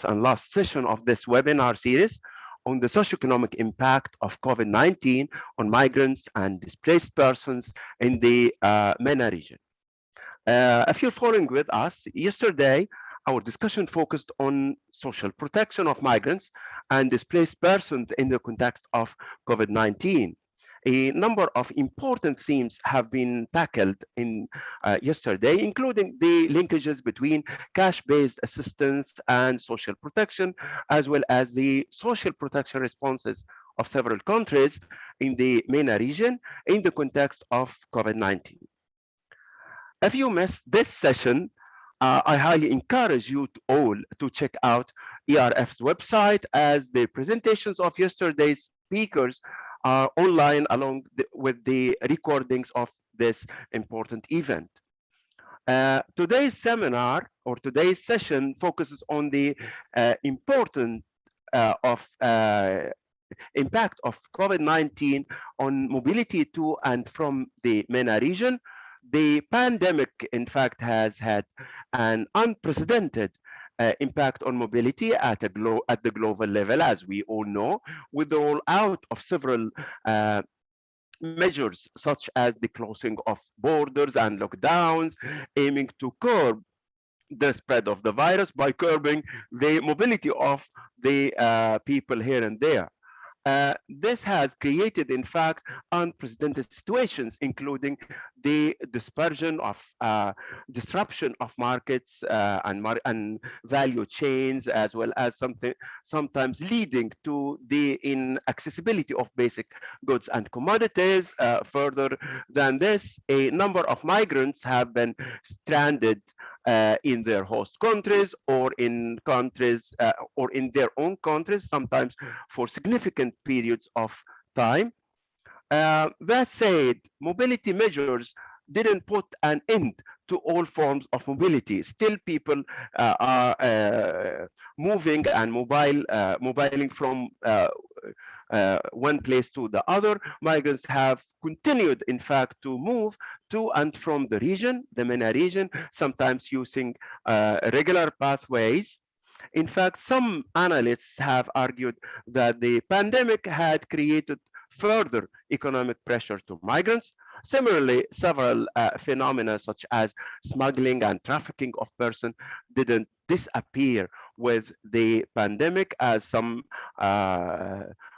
fourth and last session of this webinar series on the socioeconomic impact of COVID-19 on migrants and displaced persons in the MENA region. If you're following with us, yesterday, our discussion focused on social protection of migrants and displaced persons in the context of COVID-19. A number of important themes have been tackled in yesterday, including the linkages between cash-based assistance and social protection, as well as the social protection responses of several countries in the MENA region in the context of COVID-19. If you missed this session, I highly encourage you all to check out ERF's website, as the presentations of yesterday's speakers are online along with the recordings of this important event. Today's seminar or today's session focuses on the important impact of COVID-19 on mobility to and from the MENA region. The pandemic, in fact, has had an unprecedented impact on mobility at the global level, as we all know, with the rollout of several measures such as the closing of borders and lockdowns, aiming to curb the spread of the virus by curbing the mobility of the people here and there. This has created, in fact, unprecedented situations, including the dispersion of disruption of markets and value chains, as well as sometimes leading to the inaccessibility of basic goods and commodities. Further than this, a number of migrants have been stranded in their host countries or in countries or in their own countries, sometimes for significant periods of time. That said, mobility measures didn't put an end to all forms of mobility. Still, people are moving and mobiling from one place to the other. Migrants have continued, in fact, to move to and from the region, the MENA region, sometimes using regular pathways. In fact, some analysts have argued that the pandemic had created further economic pressure to migrants. Similarly, several phenomena such as smuggling and trafficking of persons didn't disappear with the pandemic, as some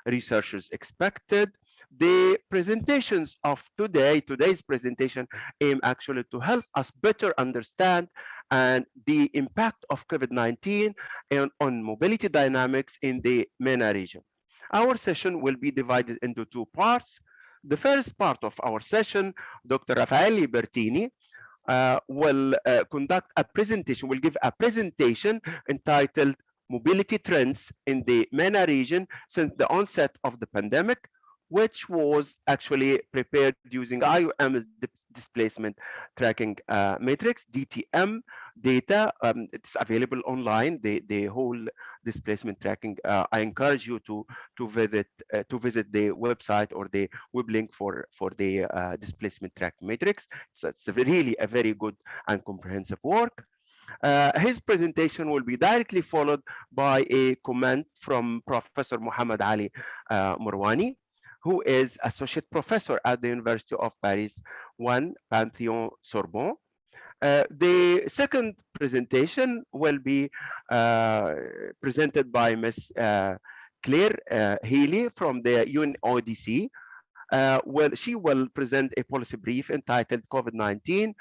researchers expected. The presentations of today's presentation aim actually to help us better understand and the impact of COVID-19 on mobility dynamics in the MENA region. Our session will be divided into two parts. The first part of our session, Dr. Raffaele Bertini will conduct a presentation, will give a presentation entitled Mobility Trends in the MENA region since the onset of the pandemic, which was actually prepared using IOM's displacement tracking matrix, DTM data. It's available online, the whole displacement tracking. I encourage you to visit the website or the web link for the displacement tracking matrix. It's really a very good and comprehensive work. His presentation will be directly followed by a comment from Professor Muhammad Ali Morwani, who is associate professor at the University of Paris 1 Pantheon-Sorbonne. The second presentation will be presented by Ms. Claire Healy from the UNODC. She will present a policy brief entitled COVID-19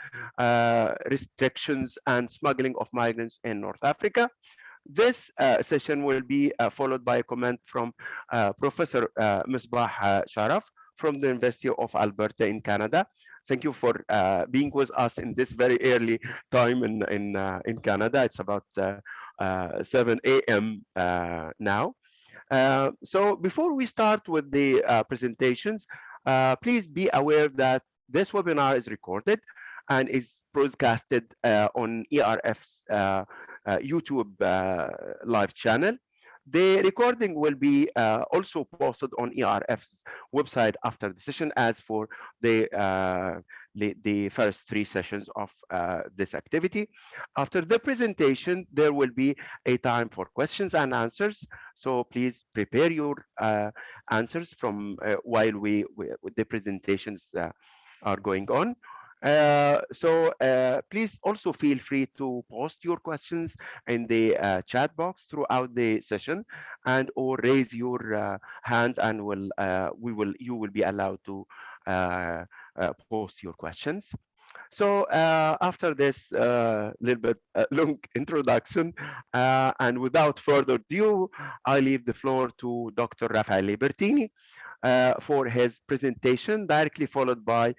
Restrictions and Smuggling of Migrants in North Africa. This session will be followed by a comment from Professor Misbah Sharaf from the University of Alberta in Canada. Thank you for being with us in this very early time in Canada. It's about 7 a.m. now. So before we start with the presentations, please be aware that this webinar is recorded and is broadcasted on ERF's YouTube live channel. The recording will be also posted on ERF's website after the session, as for the the first 3 sessions of this activity. After the presentation, there will be a time for questions and answers. So please prepare your answers from while the presentations are going on. Please also feel free to post your questions in the chat box throughout the session, and or raise your hand, and you will be allowed to post your questions. So after this little bit long introduction, and without further ado, I leave the floor to Dr. Rafael Libertini for his presentation, directly followed by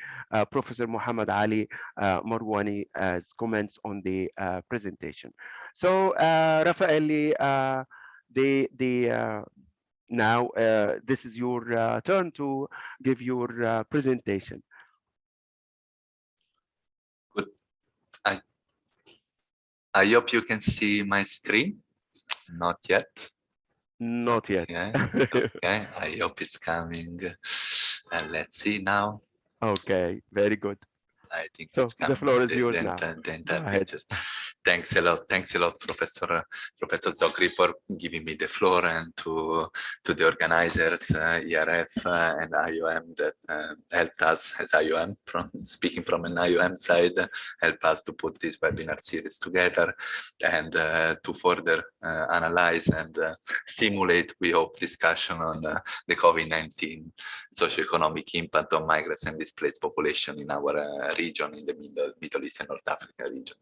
Professor Muhammad Ali Marwani as comments on the presentation. So Rafaeli, now this is your turn to give your presentation. Good. I hope you can see my screen. Not yet. Not yet. Okay. Okay. I hope it's coming. Let's see now. Okay, very good. I think So it's the coming. floor is yours now. The Go entire ahead. picture. Thanks a lot. Thanks a lot, Professor Zocri, for giving me the floor, and to the organizers, ERF and IOM, that helped us, as IOM, speaking from an IOM side, help us to put this webinar series together, and to further analyze and stimulate, we hope, discussion on the COVID-19 socio-economic impact on migrants and displaced population in our region, in the Middle East and North Africa region.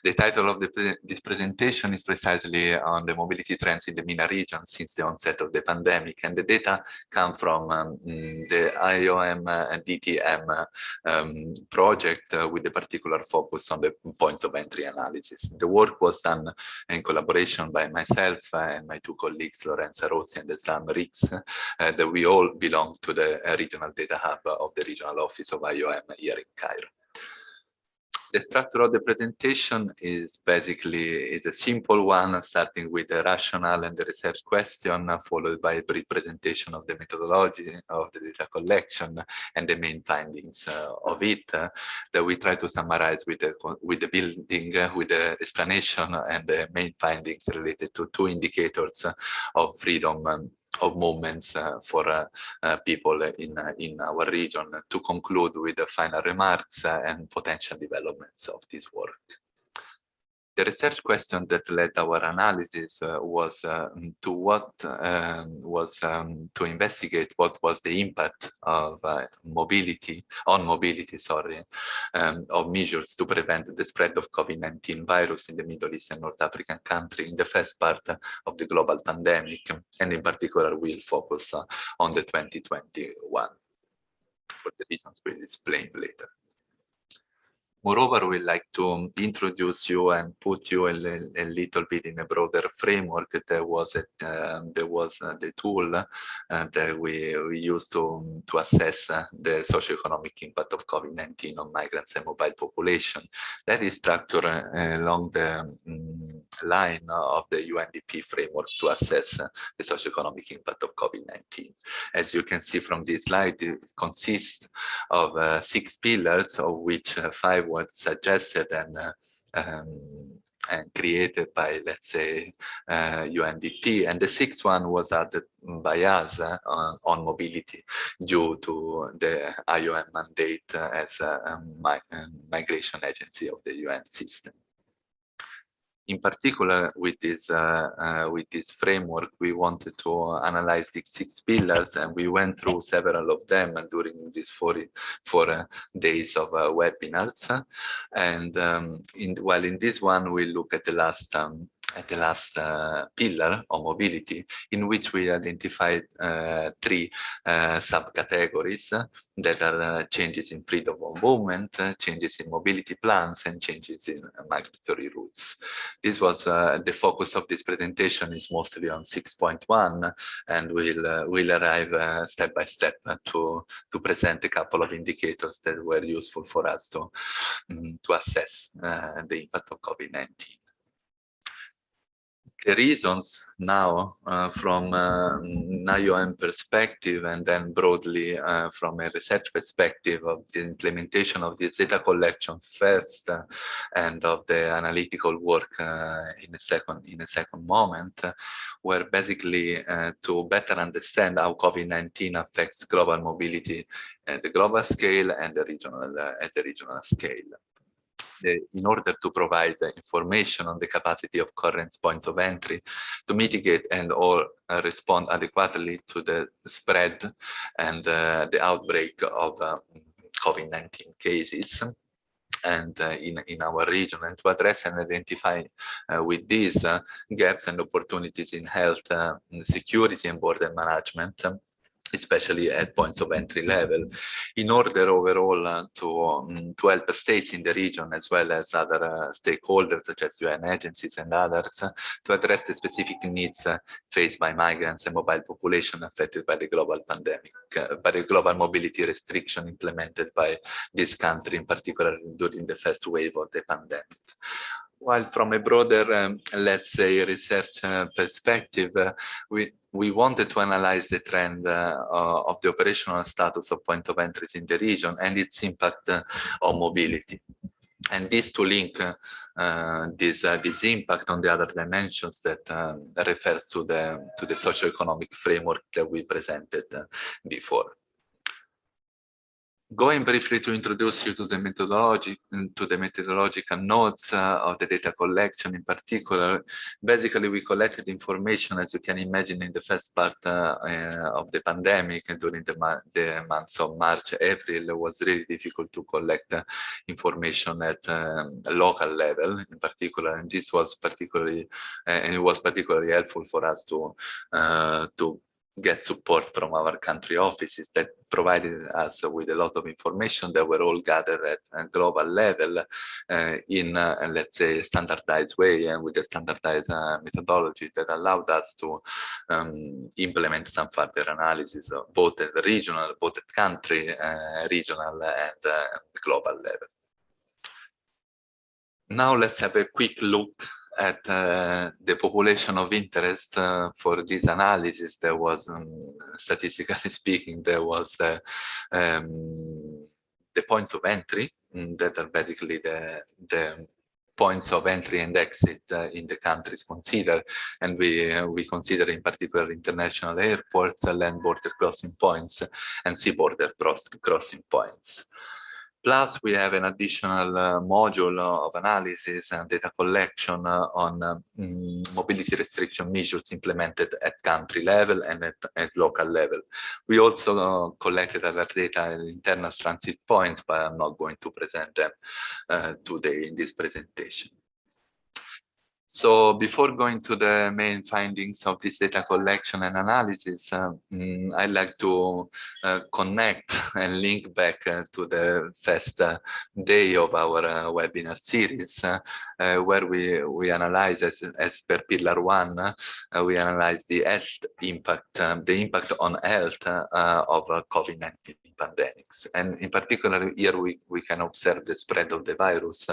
The title of this presentation is precisely on the mobility trends in the MENA region since the onset of the pandemic, and the data come from the IOM and DTM project with a particular focus on the points of entry analysis. The work was done in collaboration by myself and my two colleagues, Lorenza Rossi and Esram Rix, that we all belong to the regional data hub of the regional office of IOM here in Cairo. The structure of the presentation is basically a simple one, starting with the rationale and the research question, followed by a brief presentation of the methodology of the data collection and the main findings of it, that we try to summarize with the building, with the explanation and the main findings related to 2 indicators of freedom of movements for people in our region, to conclude with the final remarks and potential developments of this work. The research question that led our analysis was to investigate what was the impact of mobility of measures to prevent the spread of COVID-19 virus in the Middle East and North African country in the first part of the global pandemic, and in particular we'll focus on the 2021 for the reasons we'll explain later. Moreover, we'd like to introduce you and put you a little bit in a broader framework. There was the tool that we used to assess the socioeconomic impact of COVID-19 on migrants and mobile population. That is structured along the line of the UNDP framework to assess the socioeconomic impact of COVID-19. As you can see from this slide, it consists of 6 pillars, of which 5 were suggested and created by, let's say, UNDP, and the 6th one was added by us on mobility, due to the IOM mandate as a migration agency of the UN system. In particular, with this framework, we wanted to analyze the 6 pillars, and we went through several of them during these 4 days of webinars. And while in this one, we look at the last pillar of mobility, in which we identified 3 subcategories that are changes in freedom of movement, changes in mobility plans, and changes in migratory routes. This was the focus of this presentation, is mostly on 6.1, and we'll arrive step by step to present a couple of indicators that were useful for us to assess the impact of COVID-19. The reasons now from an IOM perspective and then broadly from a research perspective of the implementation of the data collection first and of the analytical work in a second moment were basically to better understand how COVID-19 affects global mobility at the global scale and the regional scale. In order to provide information on the capacity of current points of entry to mitigate and or respond adequately to the spread and the outbreak of COVID-19 cases and in our region, and to address and identify with these gaps and opportunities in health, security and border management, especially at points of entry level, in order overall to help states in the region as well as other stakeholders such as UN agencies and others to address the specific needs faced by migrants and mobile population affected by the global pandemic, by the global mobility restriction implemented by this country, in particular during the first wave of the pandemic. While from a broader, let's say, research perspective, we wanted to analyze the trend of the operational status of point of entries in the region and its impact on mobility. And this to link this impact on the other dimensions that refers to the socio-economic framework that we presented before. Going briefly to introduce you to the methodological nodes of the data collection in particular, basically we collected information, as you can imagine, in the first part of the pandemic and during the months of March, April. It was really difficult to collect information at a local level in particular, and this was particularly helpful for us to get support from our country offices that provided us with a lot of information that were all gathered at a global level in, let's say, a standardized way and with a standardized methodology that allowed us to implement some further analysis of both at the regional, both at country, regional and global level. Now let's have a quick look at the population of interest for this analysis. There was, statistically speaking, there was the points of entry that are basically the points of entry and exit in the countries considered, and we consider in particular international airports, land border crossing points, and sea border crossing points. Plus, we have an additional module of analysis and data collection on mobility restriction measures implemented at country level and at local level. We also collected other data at internal transit points, but I'm not going to present them today in this presentation. So before going to the main findings of this data collection and analysis, I'd like to connect and link back to the first day of our webinar series, where we analyze as per pillar one, we analyze the health impact, the impact on health of COVID-19 pandemics. And in particular, here we can observe the spread of the virus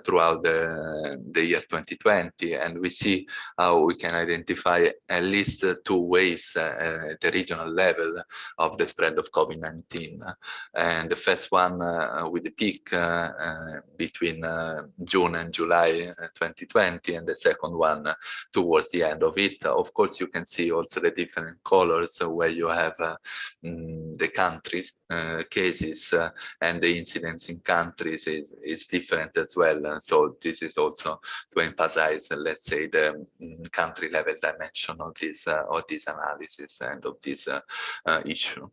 throughout the year 2020. And we see how we can identify at least two waves at the regional level of the spread of COVID-19. And the first one with the peak between June and July 2020, and the second one towards the end of it. Of course, you can see also the different colors where you have the countries, cases, and the incidence in countries is different as well. So this is also to emphasize, let's say, the country level dimension of this analysis and of this issue.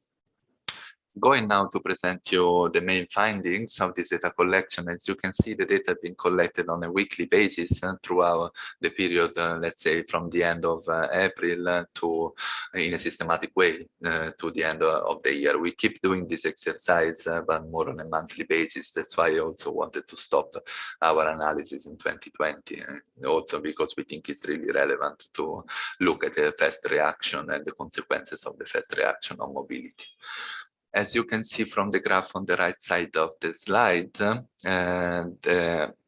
Going now to present you the main findings of this data collection. As you can see, the data have been collected on a weekly basis throughout the period, let's say, from the end of April to, in a systematic way, to the end of the year. We keep doing this exercise, but more on a monthly basis. That's why I also wanted to stop our analysis in 2020, also because we think it's really relevant to look at the first reaction and the consequences of the first reaction on mobility. As you can see from the graph on the right side of the slide,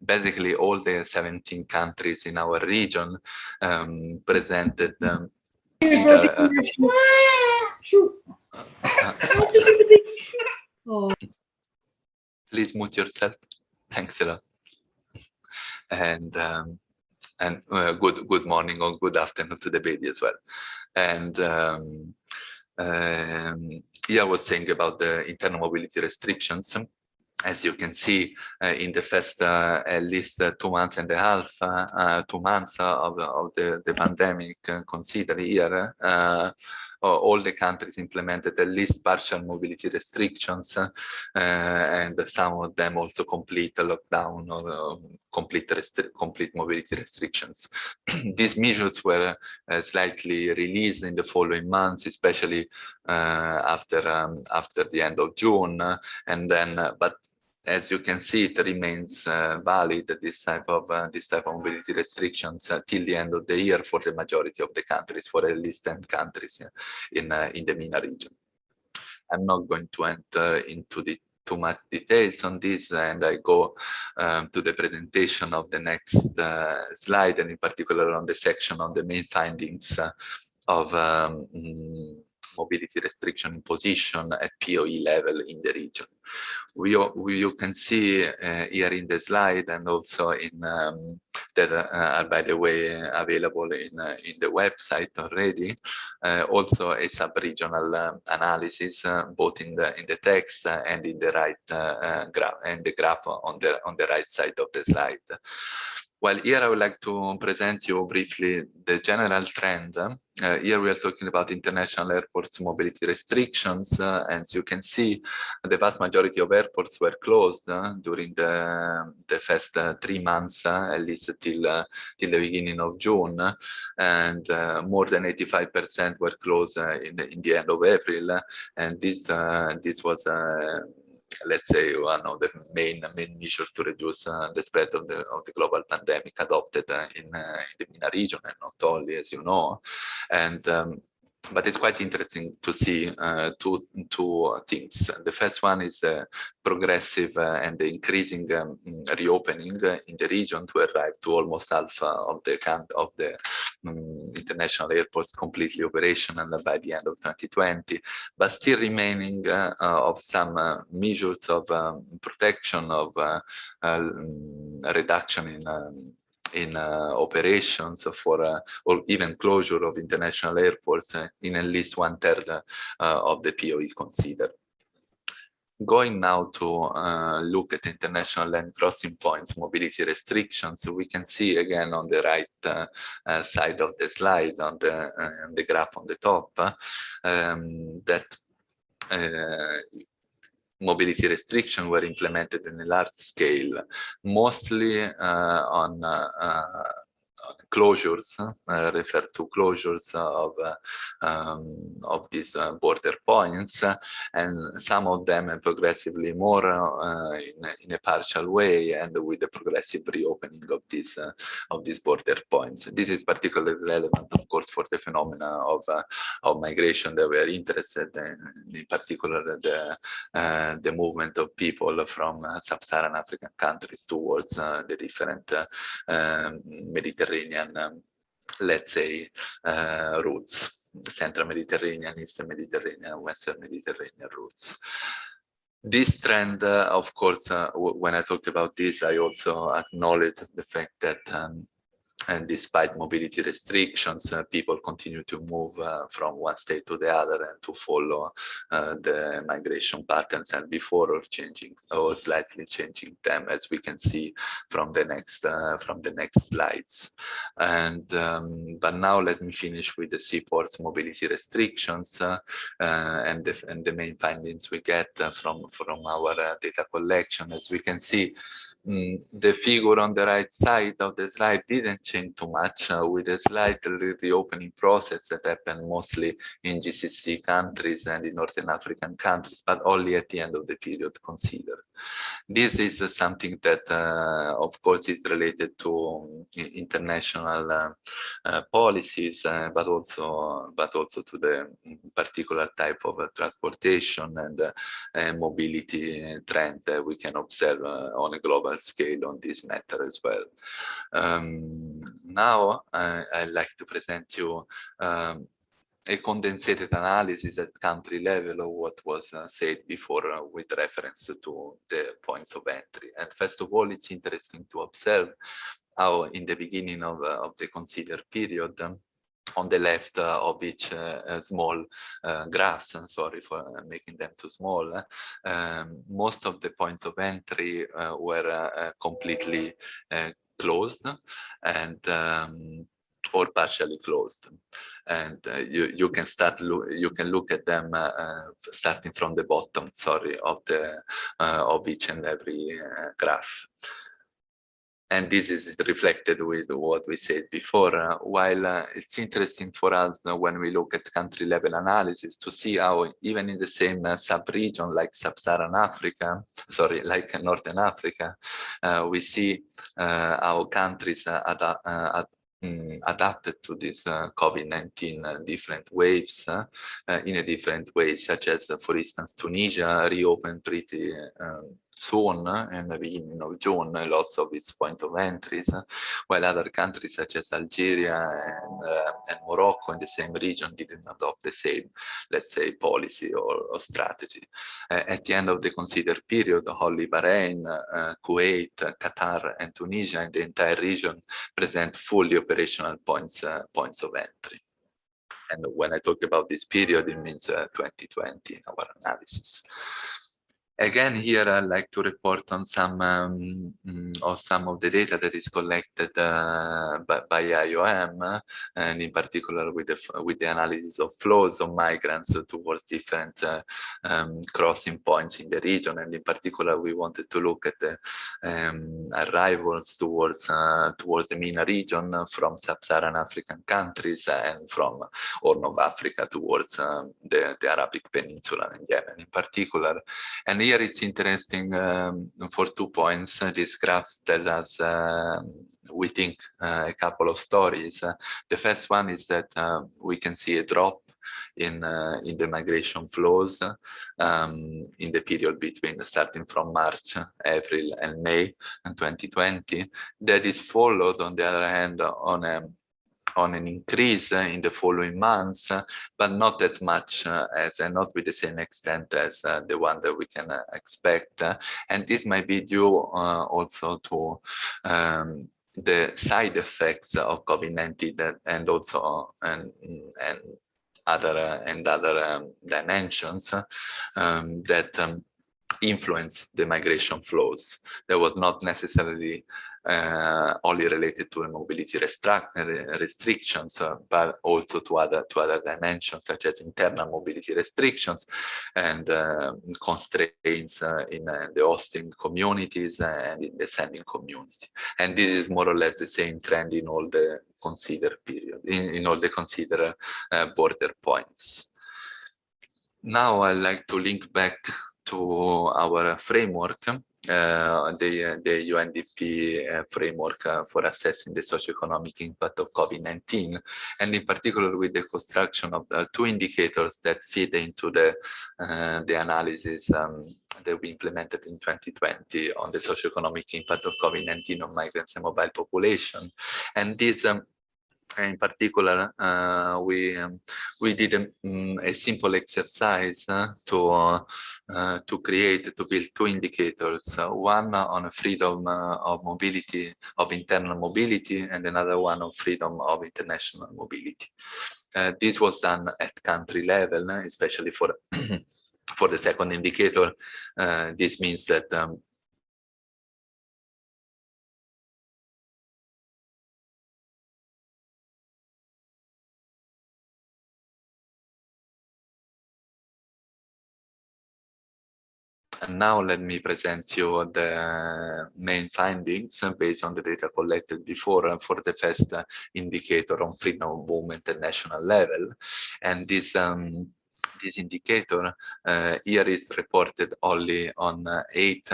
basically all the 17 countries in our region presented please mute yourself. Thanks a lot. And good morning or good afternoon to the baby as well. And yeah, I was saying about the internal mobility restrictions. As you can see, in the first at least 2 months and a half, 2 months of the pandemic, consider here, all the countries implemented at least partial mobility restrictions, and some of them also complete lockdown or complete mobility restrictions. These measures were slightly released in the following months, especially after the end of June, and then but as you can see, it remains valid, this type of mobility restrictions till the end of the year for the majority of the countries, for at least 10 countries in the MENA region. I'm not going to enter into too much details on this, and I go to the presentation of the next slide, and in particular on the section on the main findings of mobility restriction imposition at POE level in the region. You can see here in the slide, and also in that are, by the way, available in the website already, also a sub-regional analysis, both in the text and in the right graph, and the graph on the right side of the slide. Well, here I would like to present you briefly the general trend. Here we are talking about international airports mobility restrictions. As you can see, the vast majority of airports were closed during the first 3 months, at least till the beginning of June, and more than 85% were closed in the end of April. And this was let's say one of the main measures to reduce the spread of the global pandemic adopted in the MENA region, and not only, as you know. And but it's quite interesting to see two things. The first one is progressive and increasing reopening in the region, to arrive to almost half of the international airports completely operational by the end of 2020, but still remaining of some measures of protection, of reduction in operations for or even closure of international airports in at least 1/3 of the POE considered. Going now to look at international land crossing points mobility restrictions, we can see again on the right side of the slide, on the graph on the top, that mobility restrictions were implemented in a large scale, mostly on closures, refer to closures of these border points, and some of them progressively more in a partial way, and with the progressive reopening of these border points. This is particularly relevant, of course, for the phenomena of migration that we are interested in particular the movement of people from sub-Saharan African countries towards the different Mediterranean, let's say, routes, the Central Mediterranean, Eastern Mediterranean, Western Mediterranean routes. This trend, of course, when I talk about this, I also acknowledge the fact that and despite mobility restrictions, people continue to move from one state to the other, and to follow the migration patterns and before, or changing or slightly changing them, as we can see from the next slides. And but now let me finish with the seaports mobility restrictions and the main findings we get from our data collection. As we can see, the figure on the right side of the slide didn't change too much, with a slight reopening process that happened mostly in GCC countries and in Northern African countries, but only at the end of the period considered. This is something that, of course, is related to international policies, but also to the particular type of transportation and mobility trend that we can observe on a global scale on this matter as well. Now, I'd like to present you a condensed analysis at country level of what was said before with reference to the points of entry. And first of all, it's interesting to observe how in the beginning of the considered period, on the left of each small graphs, and sorry for making them too small, most of the points of entry were completely closed and or partially closed, and you can look at them starting from the bottom, sorry, of each and every graph. And this is reflected with what we said before, while it's interesting for us when we look at country level analysis to see how even in the same sub-region like Sub-Saharan Africa, sorry, like Northern Africa, we see how countries adapted to this COVID-19 different waves in a different way, such as, for instance, Tunisia reopened pretty soon in the beginning of June, lots of its point of entries, while other countries such as Algeria and Morocco in the same region didn't adopt the same, let's say, policy or strategy. At the end of the considered period, only Bahrain, Kuwait, Qatar, and Tunisia in the entire region present fully operational points of entry. And when I talk about this period, it means 2020 in our analysis. Again, here I'd like to report on some of the data that is collected by IOM, and in particular with the analysis of flows of migrants towards different crossing points in the region. And in particular, we wanted to look at the arrivals towards the MENA region from sub-Saharan African countries and from Horn of Africa towards the Arabic Peninsula and Yemen in particular. And here it's interesting for 2 points. These graphs tell us, we think, a couple of stories. The first one is that we can see a drop in the migration flows in the period between starting from March, April, and May in 2020. That is followed, on the other hand, on an increase in the following months, but not as much as, and not with the same extent as the one that we can expect. And this might be due also to the side effects of COVID-19 and also other dimensions that influence the migration flows. That was not necessarily only related to mobility restrictions, but also to other dimensions, such as internal mobility restrictions and constraints in the hosting communities and in the sending community. And this is more or less the same trend in all the considered period, in all the considered border points. Now I'd like to link back to our framework, the UNDP framework for assessing the socio-economic impact of COVID-19, and in particular with the construction of 2 indicators that feed into the analysis that we implemented in 2020 on the socio-economic impact of COVID-19 on migrants and mobile population. And this in particular, we did a simple exercise to build 2 indicators, one on freedom of mobility, of internal mobility, and another one on freedom of international mobility. This was done at country level, especially for for the second indicator. This means that and now let me present you the main findings based on the data collected before for the first indicator on freedom of movement at national level. And this this indicator here is reported only on 8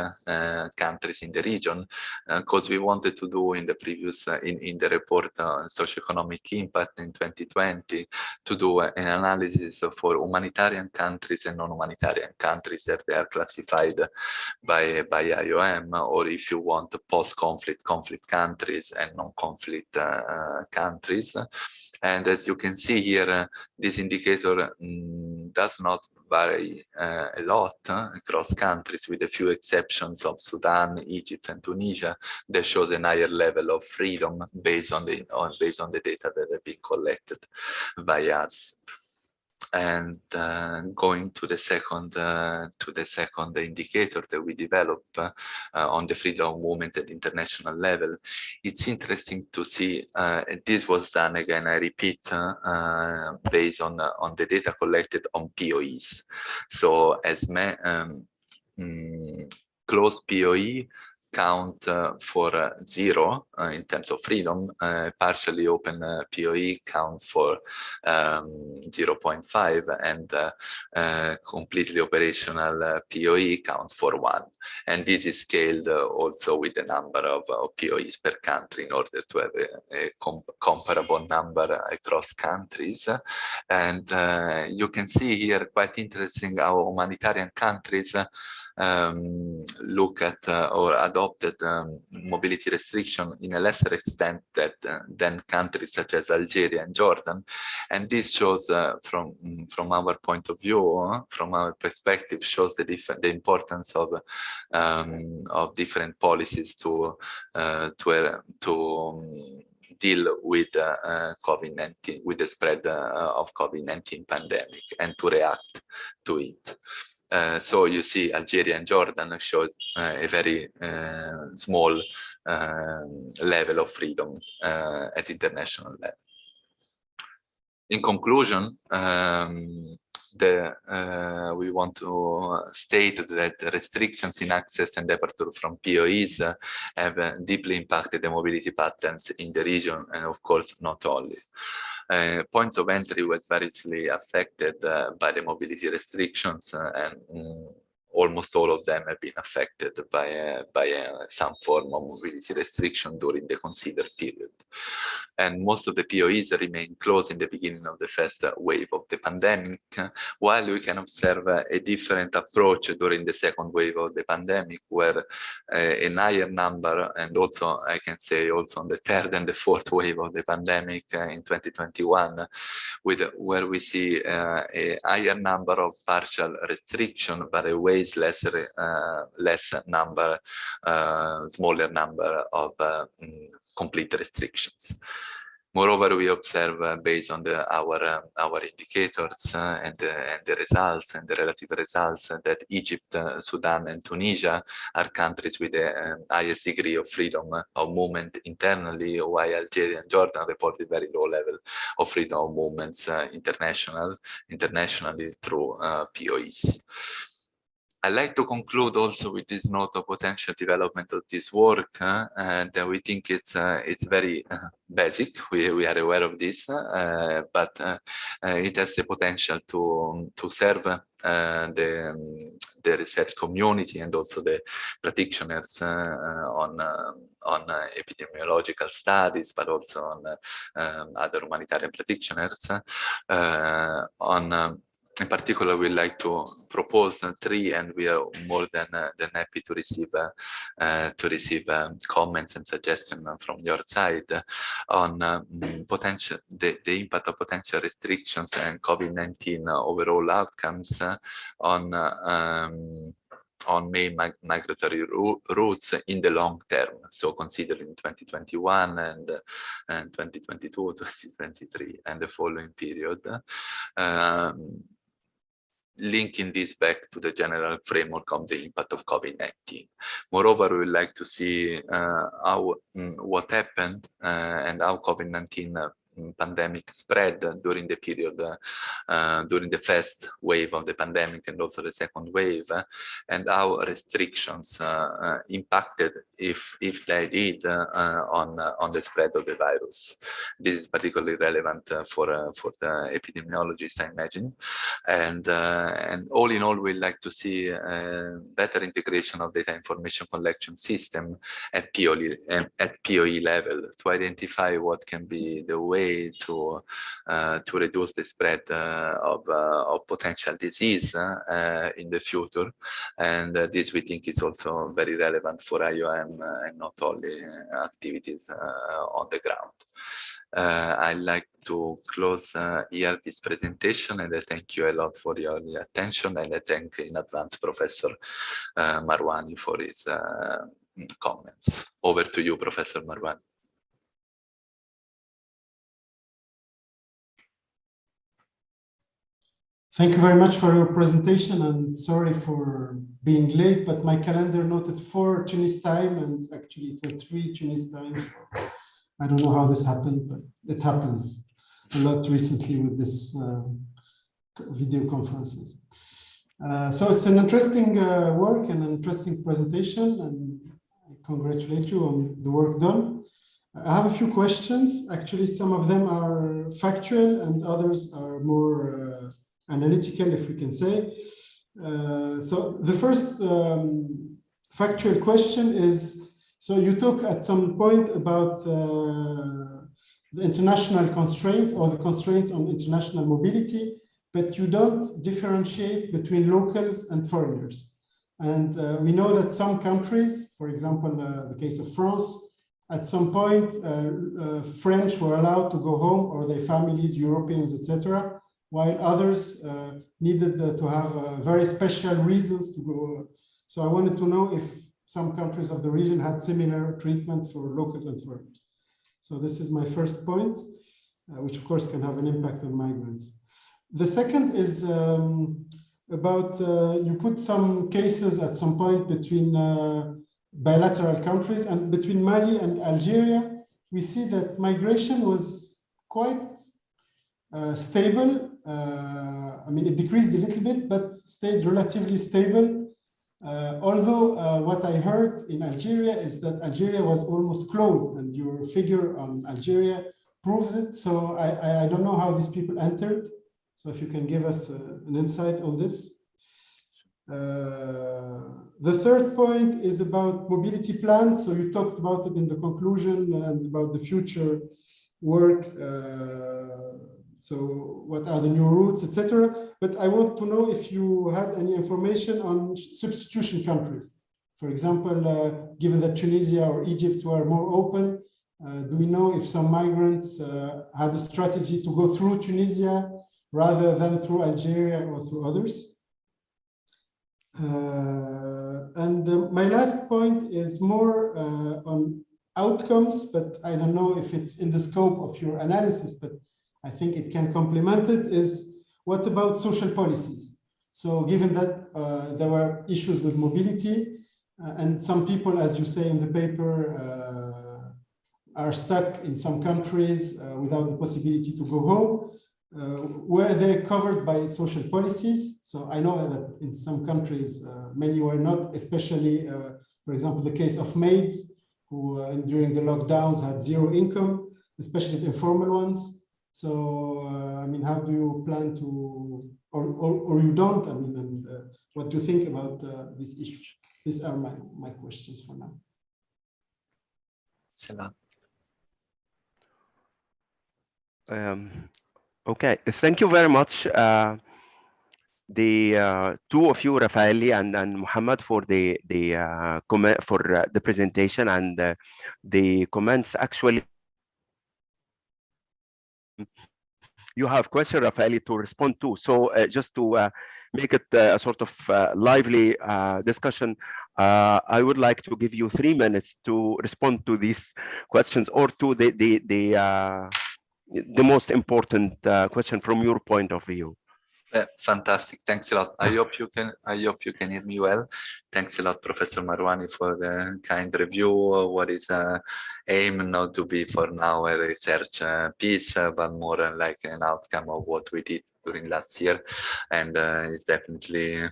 countries in the region, because we wanted to do in the previous in the report socio-economic impact in 2020 to do an analysis for humanitarian countries and non-humanitarian countries that they are classified by IOM, or if you want post-conflict countries and non-conflict countries. And as you can see here, this indicator does not vary a lot across countries, with a few exceptions of Sudan, Egypt, and Tunisia, that shows a higher level of freedom based on the data that have been collected by us. And going to the second indicator that we developed on the freedom of movement at international level, it's interesting to see this was done again, I repeat, based on the data collected on POEs. So as closed POE count for 0 in terms of freedom, partially open POE count for 0.5, and completely operational POE count for 1. And this is scaled also with the number of POEs per country in order to have a comparable number across countries. And you can see here, quite interesting, how humanitarian countries look at or adopted mobility restriction in a lesser extent than countries such as Algeria and Jordan. And this shows from our point of view, from our perspective, shows the importance of different policies to deal with COVID-19, with the spread of COVID-19 pandemic, and to react to it. So you see Algeria and Jordan shows a very small level of freedom at international level. In conclusion, we want to state that restrictions in access and departure from POEs have deeply impacted the mobility patterns in the region, and of course not only. Points of entry was variously affected by the mobility restrictions, and almost all of them have been affected by some form of mobility restriction during the considered period. And most of the POEs remain closed in the beginning of the first wave of the pandemic, while we can observe a different approach during the second wave of the pandemic, where a higher number, and also I can say also on the third and the fourth wave of the pandemic in 2021, where we see a higher number of partial restriction, but a way smaller number of complete restrictions. Moreover, we observe based on our indicators and the results and the relative results that Egypt, Sudan, and Tunisia are countries with the highest degree of freedom of movement internally, while Algeria and Jordan reported very low level of freedom of movements internationally through POEs. I'd like to conclude also with this note of potential development of this work, and we think it's very basic. We are aware of this, but it has the potential to serve the research community and also the practitioners on epidemiological studies, but also on other humanitarian practitioners in particular. We'd like to propose 3, and we are more than happy to receive comments and suggestions from your side on the impact of potential restrictions and COVID-19 overall outcomes on main migratory routes in the long term. So considering 2021 and 2022, 2023, and the following period. Linking this back to the general framework of the impact of COVID-19. Moreover, we would like to see what happened and how COVID-19 pandemic spread during the period, during the first wave of the pandemic and also the second wave, and how restrictions impacted, if they did, on the spread of the virus. This is particularly relevant for the epidemiologists, I imagine. And all in all, we'd like to see better integration of data information collection system at POE level to identify what can be the way to reduce the spread of potential disease in the future. And this we think is also very relevant for IOM and not only activities on the ground. I'd like to close here this presentation, and I thank you a lot for your attention, and I thank in advance Professor Marwani for his comments. Over to you, Professor Marwani. Thank you very much for your presentation, and sorry for being late, but my calendar noted 4 Tunis time, and actually it was 3 Tunis time. So I don't know how this happened, but it happens a lot recently with this video conferences. So it's an interesting work and an interesting presentation, and I congratulate you on the work done. I have a few questions. Actually, some of them are factual and others are more analytical, if we can say. So the first factual question is, so you talk at some point about the international constraints or the constraints on international mobility, but you don't differentiate between locals and foreigners. And we know that some countries, for example, the case of France, at some point, French were allowed to go home, or their families, Europeans, etc., while others needed to have very special reasons to go. So I wanted to know if some countries of the region had similar treatment for locals and foreigners. So this is my first point, which of course can have an impact on migrants. The second is about, you put some cases at some point between bilateral countries, and between Mali and Algeria, we see that migration was quite stable. I mean, it decreased a little bit, but stayed relatively stable. Although what I heard in Algeria is that Algeria was almost closed, and your figure on Algeria proves it. So I don't know how these people entered. So if you can give us an insight on this. The third point is about mobility plans. So you talked about it in the conclusion and about the future work. So what are the new routes, etc. But I want to know if you had any information on substitution countries. For example, given that Tunisia or Egypt were more open, do we know if some migrants had a strategy to go through Tunisia rather than through Algeria or through others? And my last point is more on outcomes, but I don't know if it's in the scope of your analysis, but I think it can complement it, is what about social policies? So given that there were issues with mobility, and some people, as you say in the paper, are stuck in some countries without the possibility to go home, were they covered by social policies? So I know that in some countries, many were not, especially, for example, the case of maids who during the lockdowns had zero income, especially the informal ones. So, I mean, how do you plan to, or you don't, I mean, and what do you think about this issue? These are my questions for now. Okay, thank you very much. The two of you, Rafaeli and Muhammad, for the comment, for the presentation and the comments. Actually, you have question, Rafaeli, to respond to. So just to make it a sort of lively discussion, I would like to give you 3 minutes to respond to these questions, or to the most important question from your point of view. Fantastic. Thanks a lot. I hope you can hear me well. Thanks a lot, Professor Marwani, for the kind review. What is aim not to be for now a research piece, but more like an outcome of what we did during last year, and it's definitely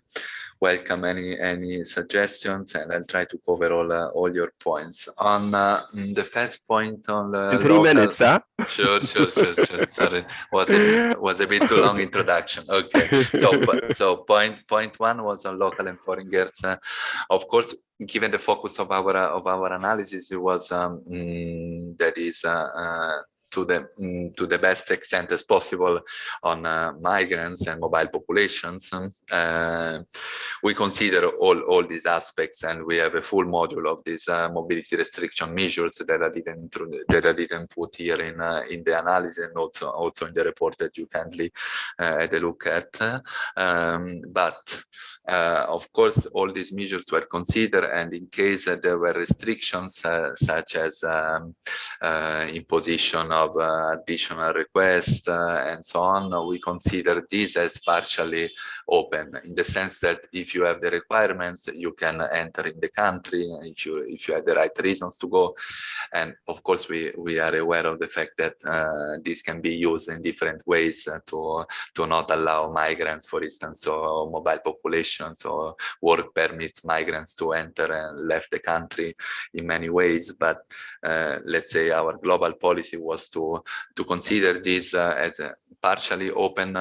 welcome any suggestions, and I'll try to cover all your points. On the first point on the In 3 minutes, huh? Sure. Sorry, was a bit too long introduction. Okay, so point one was on local and foreign girls. Of course, given the focus of our analysis, it was that is to the best extent as possible on migrants and mobile populations. We consider all these aspects, and we have a full module of these mobility restriction measures that I didn't put here in the analysis, and also in the report that you kindly had a look at. But of course, all these measures were considered, and in case there were restrictions such as imposition of additional requests and so on, we consider this as partially open, in the sense that if you have the requirements, you can enter in the country if you have the right reasons to go. And of course, we are aware of the fact that this can be used in different ways to not allow migrants, for instance, or mobile populations or work permits migrants to enter and left the country in many ways. But let's say our global policy was to consider this as a partially open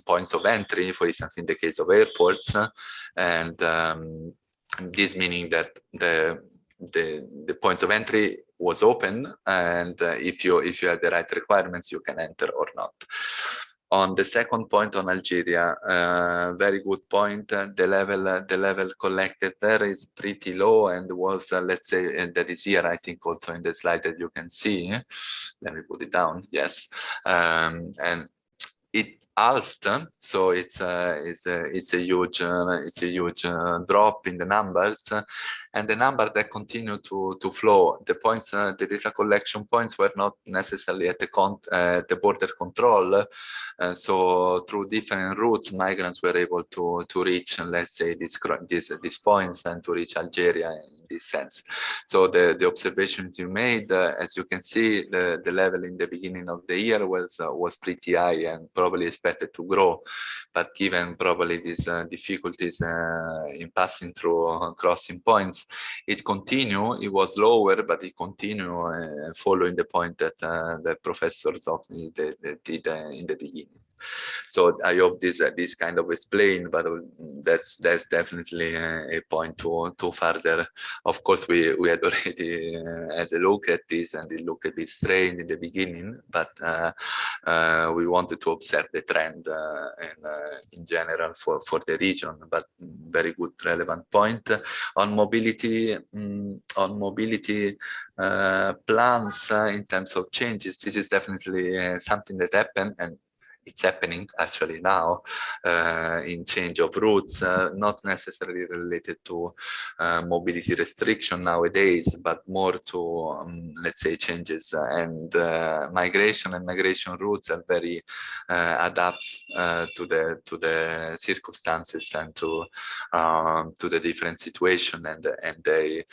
points of entry, for instance, in the case of airports, and this meaning that the points of entry was open, and if you have the right requirements, you can enter or not. On the second point on Algeria, very good point. The level collected there is pretty low, and was let's say, and that is here, I think, also in the slide that you can see. Let me put it down. Yes, and it halved, so it's a huge drop in the numbers, and the number that continue to flow. The points, the data collection points, were not necessarily at the border control, so through different routes, migrants were able to reach, let's say, these points, and to reach Algeria in this sense. So the observations you made, as you can see, the level in the beginning of the year was pretty high and probably expected to grow, but given probably these difficulties in passing through crossing points, it continued. It was lower, but it continued following the point that the Professor Zocchi did in the beginning. So I hope this kind of explain, but that's definitely a point to further. Of course, we had already had a look at this, and it looked a bit strange in the beginning, but we wanted to observe the trend in general for the region. But very good, relevant point on mobility. Plans in terms of changes. This is definitely something that happened, and it's happening actually now in change of routes, not necessarily related to mobility restriction nowadays, but more to let's say changes, and migration routes are very adapt to the circumstances and to the different situation, and they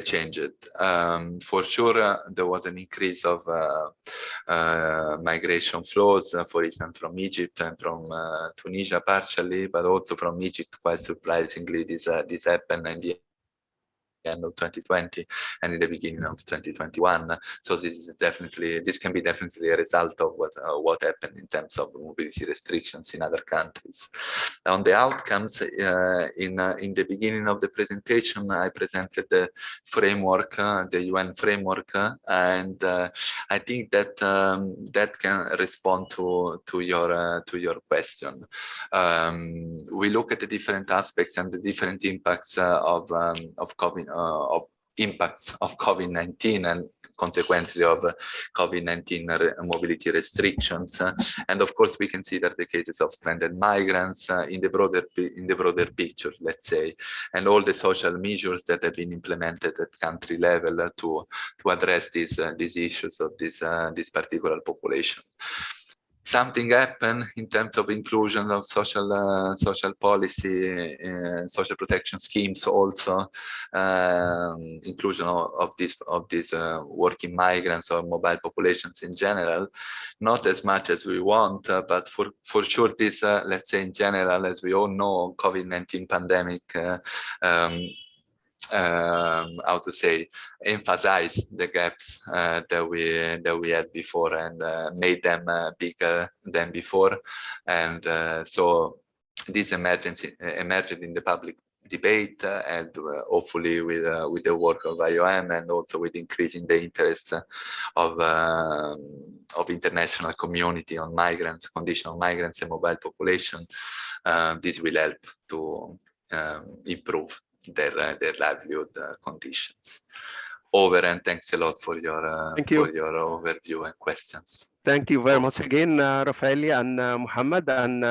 change it. For sure, there was an increase of migration flows, for instance, from Egypt and from Tunisia partially, but also from Egypt, quite surprisingly, this happened in the end of 2020 and in the beginning of 2021. So this can be definitely a result of what happened in terms of mobility restrictions in other countries. On the outcomes, in the beginning of the presentation, I presented the framework, the UN framework, and I think that that can respond to your question. We look at the different aspects and the different impacts of COVID-19 and consequently of COVID-19 mobility restrictions, and of course we consider the cases of stranded migrants in the broader picture, let's say, and all the social measures that have been implemented at country level to address these issues of this particular population. something happen in terms of inclusion of social policy, social protection schemes, also inclusion of these working migrants or mobile populations in general. Not as much as we want, but for sure this, let's say in general, as we all know, COVID-19 pandemic how to say, emphasize the gaps that we had before, and made them bigger than before. And so this emerged in the public debate, and hopefully with the work of IOM, and also with increasing the interest of international community on migrants, condition of migrants and mobile population, this will help to improve their livelihood conditions. Over, and thanks a lot for your overview and questions. Thank you very much again, Rafaeli and Muhammad. And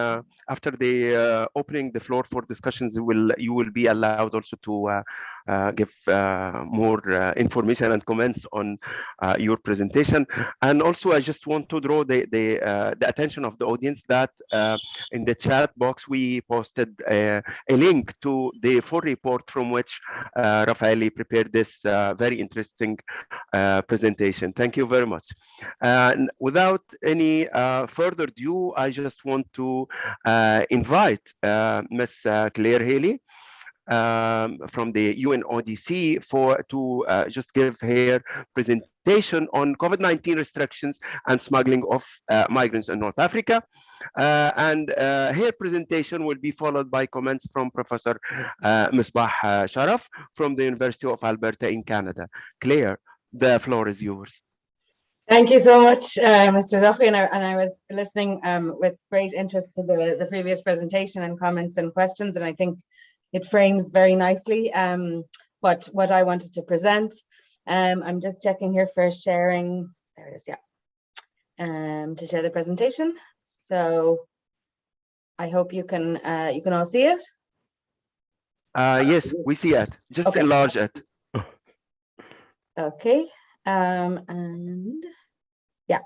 after the opening the floor for discussions, you will be allowed also to give more information and comments on your presentation. And also, I just want to draw the attention of the audience that in the chat box we posted a link to the full report from which Rafaeli prepared this very interesting presentation. Thank you very much. And without any further ado, I just want to invite Ms. Claire Haley from the UNODC to just give her presentation on COVID-19 restrictions and smuggling of migrants in North Africa. And her presentation will be followed by comments from Professor Misbah Sharaf from the University of Alberta in Canada. Claire, the floor is yours. Thank you so much, Mr. Zocri, and I was listening with great interest to the previous presentation and comments and questions, and I think it frames very nicely what I wanted to present. I'm just checking here for sharing. There it is, yeah. To share the presentation. So I hope you can all see it. Yes, we see it. Just okay. Enlarge it. Okay. And yeah.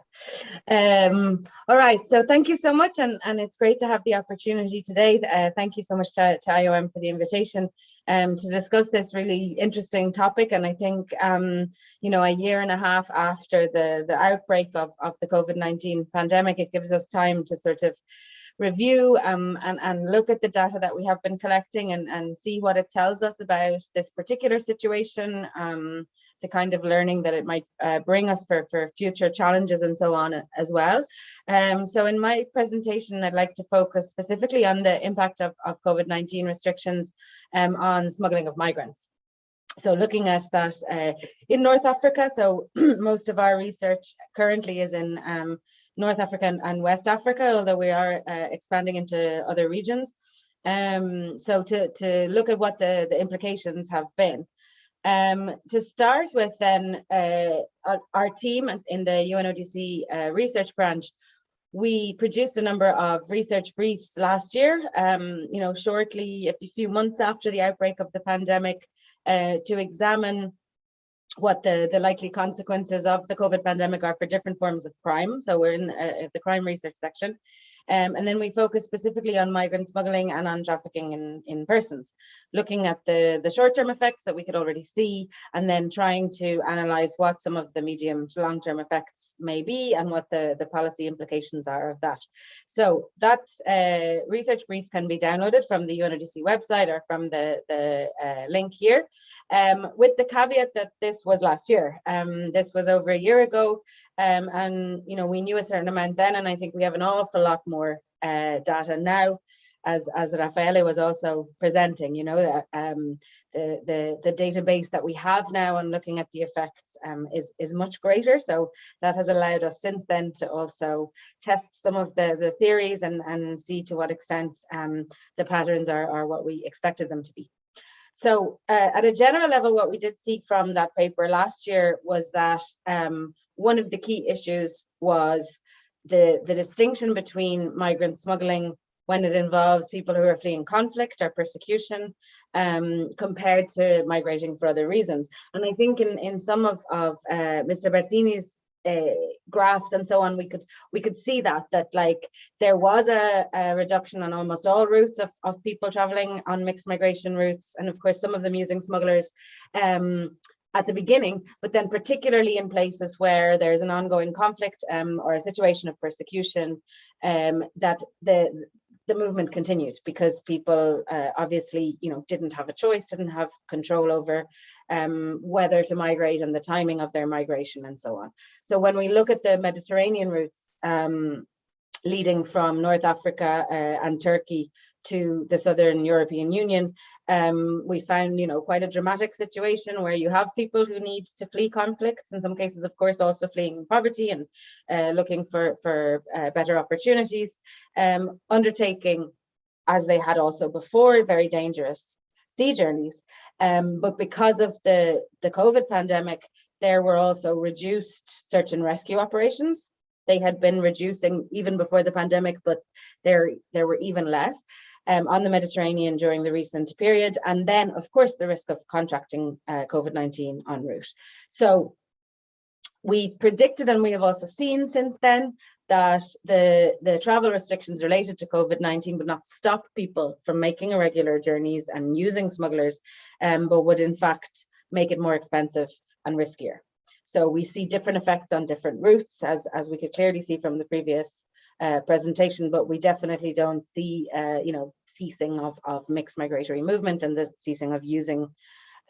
All right. So thank you so much, and it's great to have the opportunity today. Thank you so much to IOM for the invitation to discuss this really interesting topic. And I think you know, a year and a half after the outbreak of the COVID-19 pandemic, it gives us time to sort of review and look at the data that we have been collecting and see what it tells us about this particular situation, the kind of learning that it might bring us for future challenges and so on as well. So in my presentation, I'd like to focus specifically on the impact of COVID-19 restrictions on smuggling of migrants. So looking at that in North Africa, so most of our research currently is in North Africa and West Africa, although we are expanding into other regions. So to look at what the implications have been. To start with, then our team in the UNODC research branch, we produced a number of research briefs last year, you know, shortly, a few months after the outbreak of the pandemic, to examine what the likely consequences of the COVID pandemic are for different forms of crime. So we're in the crime research section. And then we focus specifically on migrant smuggling and on trafficking in persons, looking at the short-term effects that we could already see, and then trying to analyze what some of the medium to long-term effects may be and what the policy implications are of that. So that research brief can be downloaded from the UNODC website or from the link here, with the caveat that this was last year. This was over a year ago. And you know, we knew a certain amount then, and I think we have an awful lot more data now, as Rafaeli was also presenting. You know, the database that we have now on looking at the effects is much greater. So that has allowed us since then to also test some of the theories and see to what extent the patterns are what we expected them to be. So at a general level, what we did see from that paper last year was that one of the key issues was the distinction between migrant smuggling when it involves people who are fleeing conflict or persecution, compared to migrating for other reasons. And I think in some of Mr. Bertini's graphs and so on, we could see that like there was a reduction on almost all routes of people traveling on mixed migration routes, and of course some of them using smugglers at the beginning, but then particularly in places where there's an ongoing conflict or a situation of persecution, that the movement continued, because people obviously, didn't have a choice, didn't have control over whether to migrate and the timing of their migration and so on. So when we look at the Mediterranean routes leading from North Africa and Turkey to the Southern European Union, we found, quite a dramatic situation where you have people who need to flee conflicts, in some cases, of course, also fleeing poverty and looking for better opportunities, undertaking, as they had also before, very dangerous sea journeys. But because of the COVID pandemic, there were also reduced search and rescue operations. They had been reducing even before the pandemic, but there were even less on the Mediterranean during the recent period. And then, of course, the risk of contracting COVID-19 en route. So we predicted, and we have also seen since then, that the travel restrictions related to COVID-19 would not stop people from making irregular journeys and using smugglers, but would in fact make it more expensive and riskier. So we see different effects on different routes, as we could clearly see from the previous presentation, but we definitely don't see, ceasing of mixed migratory movement and the ceasing of using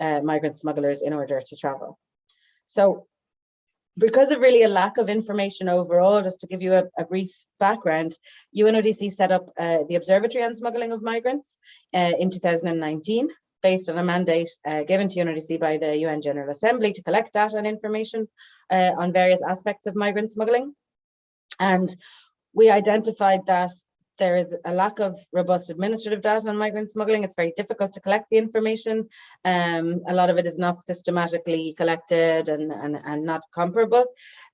migrant smugglers in order to travel. So because of really a lack of information overall, just to give you a brief background, UNODC set up the Observatory on Smuggling of Migrants in 2019. Based on a mandate given to UNODC by the UN General Assembly to collect data and information on various aspects of migrant smuggling. And we identified that there is a lack of robust administrative data on migrant smuggling. It's very difficult to collect the information. A lot of it is not systematically collected and not comparable.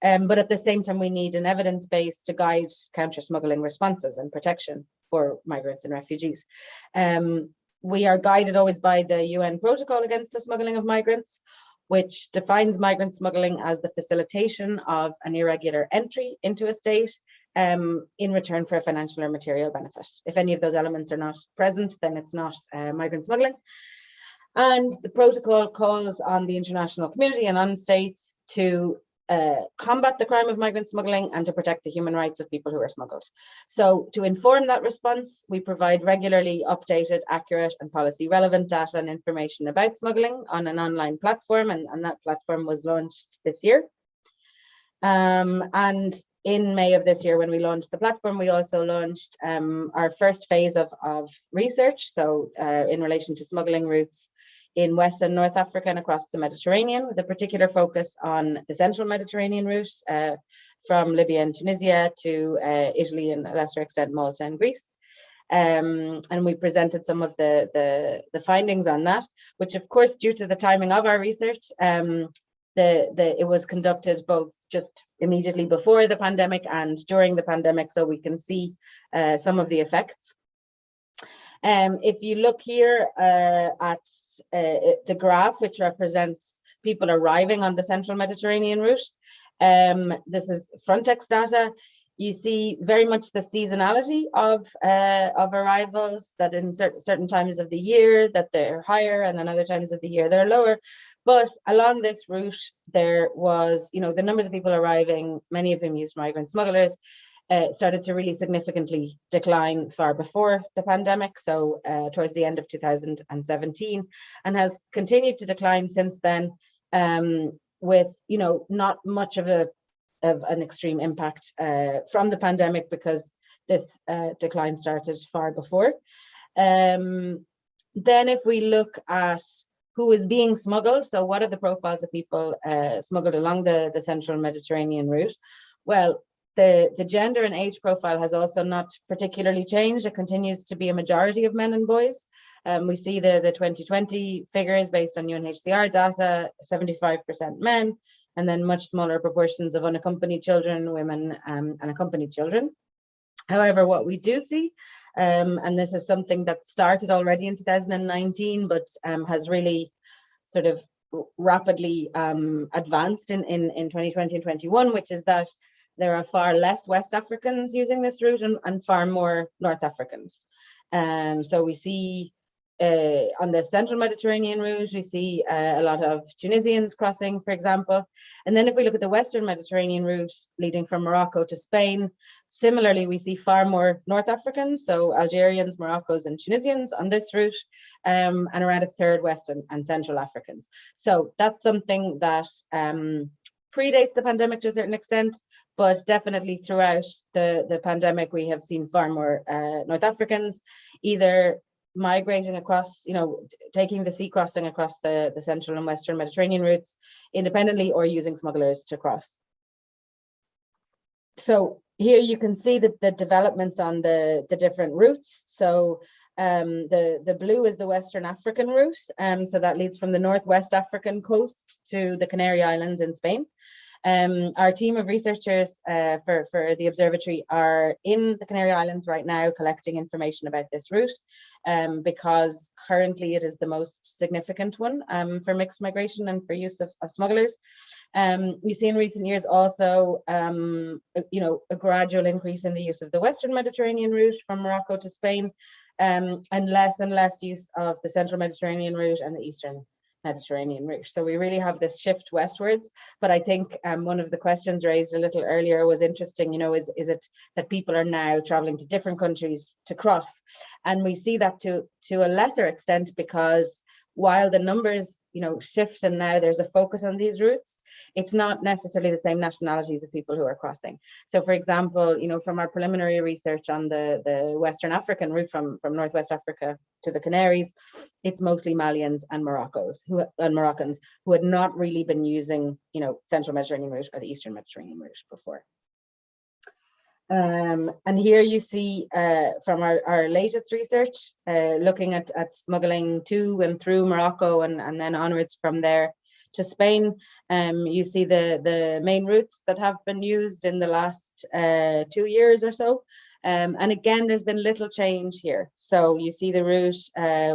But at the same time, we need an evidence base to guide counter-smuggling responses and protection for migrants and refugees. We are guided always by the UN Protocol Against the Smuggling of Migrants, which defines migrant smuggling as the facilitation of an irregular entry into a state in return for a financial or material benefit. If any of those elements are not present, then it's not migrant smuggling. And the protocol calls on the international community and on states to combat the crime of migrant smuggling and to protect the human rights of people who are smuggled. So to inform that response, we provide regularly updated, accurate and policy relevant data and information about smuggling on an online platform, and that platform was launched this year. And in May of this year, when we launched the platform, we also launched our first phase of research, so in relation to smuggling routes in West and North Africa and across the Mediterranean, with a particular focus on the central Mediterranean route from Libya and Tunisia to Italy and a lesser extent Malta and Greece. And we presented some of the findings on that, which of course, due to the timing of our research, it was conducted both just immediately before the pandemic and during the pandemic, so we can see some of the effects. If you look here at the graph, which represents people arriving on the central Mediterranean route, this is Frontex data. You see very much the seasonality of arrivals, that in certain times of the year that they're higher and then other times of the year they're lower. But along this route, there was, the numbers of people arriving, many of whom used migrant smugglers, started to really significantly decline far before the pandemic, so towards the end of 2017, and has continued to decline since then, with not much of an extreme impact from the pandemic, because this decline started far before. Then if we look at who is being smuggled, so what are the profiles of people smuggled along the central Mediterranean route? Well, the gender and age profile has also not particularly changed. It continues to be a majority of men and boys. We see the 2020 figures based on UNHCR data, 75% men, and then much smaller proportions of unaccompanied children, women, and accompanied children. However, what we do see, and this is something that started already in 2019, but has really sort of rapidly advanced in 2020 and 21, which is that there are far less West Africans using this route and far more North Africans. So we see on the central Mediterranean route, we see a lot of Tunisians crossing, for example. And then if we look at the Western Mediterranean route leading from Morocco to Spain, similarly, we see far more North Africans, so Algerians, Moroccans, and Tunisians on this route, and around a third West and Central Africans. So that's something that predates the pandemic to a certain extent, but definitely throughout the pandemic, we have seen far more North Africans either migrating across, taking the sea crossing across the central and western Mediterranean routes independently or using smugglers to cross. So here you can see the developments on the different routes. So the blue is the Western African route. So that leads from the Northwest African coast to the Canary Islands in Spain. Our team of researchers for the observatory are in the Canary Islands right now collecting information about this route because currently it is the most significant one for mixed migration and for use of smugglers. We see in recent years also, a gradual increase in the use of the Western Mediterranean route from Morocco to Spain, and less use of the Central Mediterranean route and the Eastern Mediterranean route. So we really have this shift westwards. But I think one of the questions raised a little earlier was interesting, is it that people are now traveling to different countries to cross? And we see that to a lesser extent because while the numbers, shift and now there's a focus on these routes, it's not necessarily the same nationalities of people who are crossing. So for example, from our preliminary research on the Western African route from Northwest Africa to the Canaries, it's mostly Malians and Moroccans who had not really been using, Central Mediterranean route or the Eastern Mediterranean route before. And here you see from our latest research, looking at smuggling to and through Morocco and then onwards from there to Spain, you see the main routes that have been used in the last 2 years or so. And again, there's been little change here. So you see the route,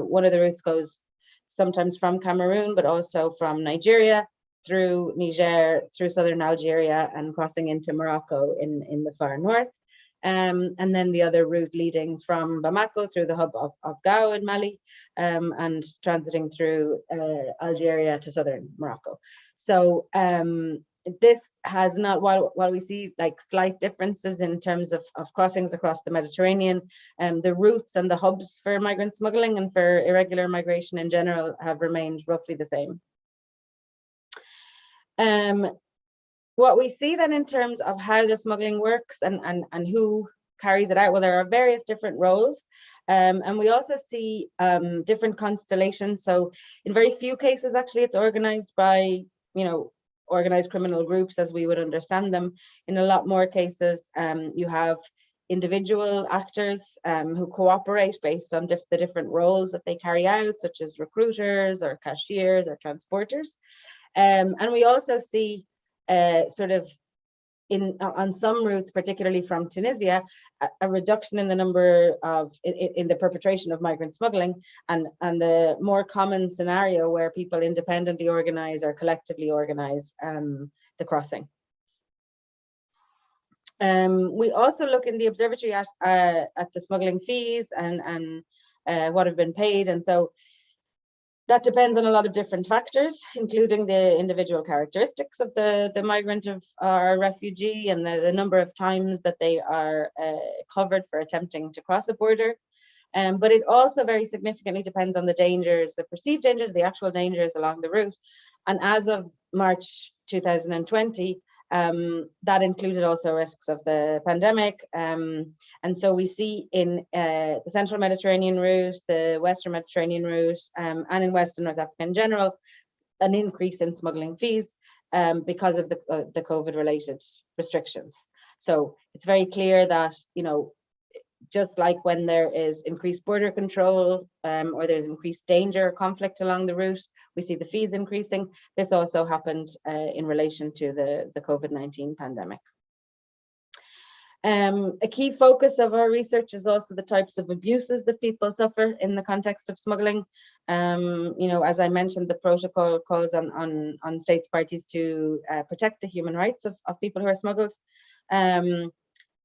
one of the routes goes sometimes from Cameroon, but also from Nigeria through Niger, through southern Algeria and crossing into Morocco in the far north. And then the other route leading from Bamako through the hub of Gao in Mali, and transiting through Algeria to southern Morocco. So this has not, while we see like slight differences in terms of crossings across the Mediterranean, the routes and the hubs for migrant smuggling and for irregular migration in general have remained roughly the same. What we see then in terms of how the smuggling works and who carries it out, well, there are various different roles. And we also see different constellations. So in very few cases, actually, it's organized by, organized criminal groups as we would understand them. In a lot more cases, you have individual actors who cooperate based on the different roles that they carry out, such as recruiters or cashiers or transporters. And we also see sort of on some routes, particularly from Tunisia, a reduction in the number of in the perpetration of migrant smuggling, and the more common scenario where people independently organize or collectively organize the crossing. We also look in the observatory at the smuggling fees and what have been paid, and so that depends on a lot of different factors, including the individual characteristics of the migrant or refugee and the number of times that they are covered for attempting to cross a border. But it also very significantly depends on the dangers, the perceived dangers, the actual dangers along the route. And as of March 2020, that included also risks of the pandemic. And so we see in the Central Mediterranean route, the Western Mediterranean route, and in West and North Africa in general, an increase in smuggling fees because of the COVID-related restrictions. So it's very clear that, just like when there is increased border control or there's increased danger or conflict along the route, we see the fees increasing. This also happened in relation to the COVID-19 pandemic. A key focus of our research is also the types of abuses that people suffer in the context of smuggling. As I mentioned, the protocol calls on states parties to protect the human rights of people who are smuggled.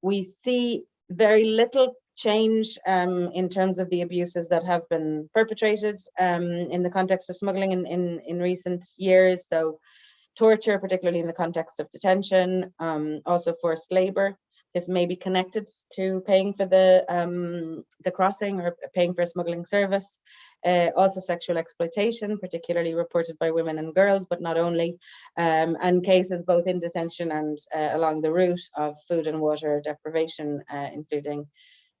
We see very little change in terms of the abuses that have been perpetrated in the context of smuggling in recent years. So torture, particularly in the context of detention, also forced labor. This may be connected to paying for the crossing or paying for a smuggling service. Also sexual exploitation, particularly reported by women and girls, but not only, and cases both in detention and along the route of food and water deprivation, including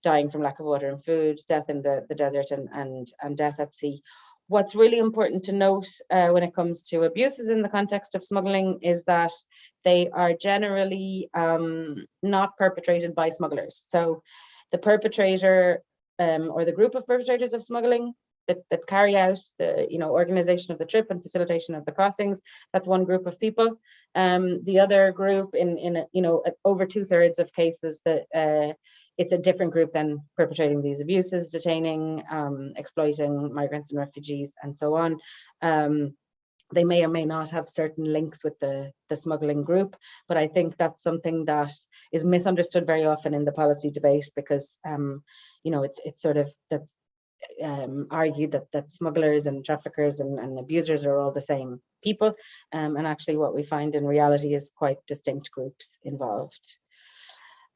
dying from lack of water and food, death in the desert, and death at sea. What's really important to note when it comes to abuses in the context of smuggling is that they are generally not perpetrated by smugglers. So the perpetrator or the group of perpetrators of smuggling that carry out the organization of the trip and facilitation of the crossings, that's one group of people. The other group, in over 2/3 of cases, that it's a different group than perpetrating these abuses, detaining, exploiting migrants and refugees, and so on. They may or may not have certain links with the smuggling group, but I think that's something that is misunderstood very often in the policy debate, because it's sort of that's argued that smugglers and traffickers and abusers are all the same people, and actually what we find in reality is quite distinct groups involved.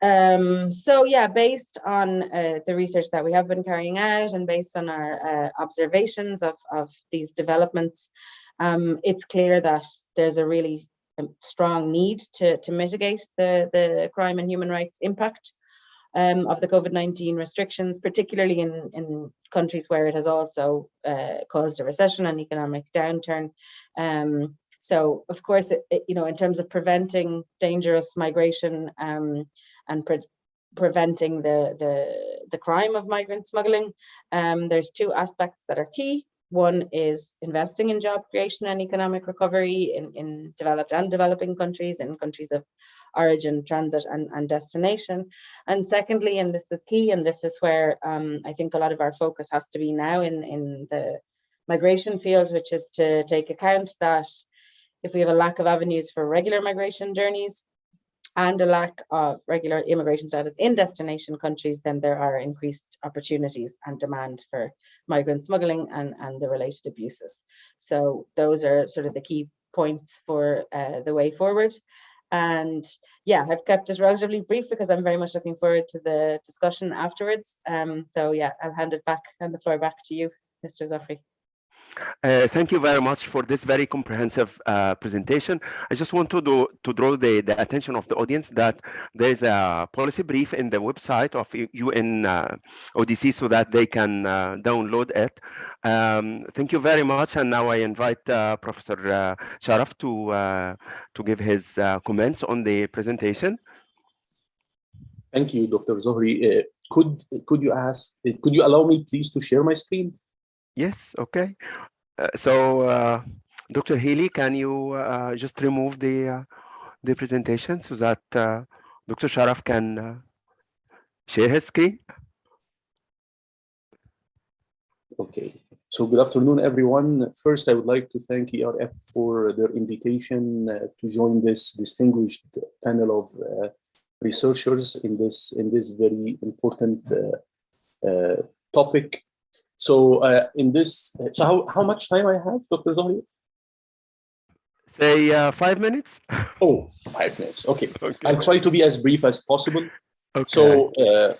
So yeah, based on the research that we have been carrying out and based on our observations of these developments, it's clear that there's a really strong need to mitigate the crime and human rights impact of the COVID-19 restrictions, particularly in countries where it has also caused a recession and economic downturn. So of course, in terms of preventing dangerous migration and preventing the crime of migrant smuggling, there's two aspects that are key. One is investing in job creation and economic recovery in developed and developing countries, in countries of origin, transit, and destination. And secondly, and this is key, and this is where I think a lot of our focus has to be now in the migration field, which is to take account that if we have a lack of avenues for regular migration journeys and a lack of regular immigration status in destination countries, then there are increased opportunities and demand for migrant smuggling and the related abuses. So those are sort of the key points for the way forward. And yeah, I've kept this relatively brief because I'm very much looking forward to the discussion afterwards. So yeah, I'll hand the floor back to you, Mr. Zafri. Thank you very much for this very comprehensive presentation. I just want to draw the attention of the audience that there's a policy brief in the website of UN ODC so that they can download it. Thank you very much. And now I invite Professor Sharaf to give his comments on the presentation. Thank you, Dr. Zohri. Could you allow me please to share my screen? Yes, okay. Dr. Healy, can you just remove the presentation so that Dr. Sharaf can share his screen? Okay. So good afternoon, everyone. First, I would like to thank ERF for their invitation to join this distinguished panel of researchers in this very important topic. So how much time I have, Dr. Zohri? Say 5 minutes. Oh, 5 minutes. Okay. I'll try to be as brief as possible. Okay.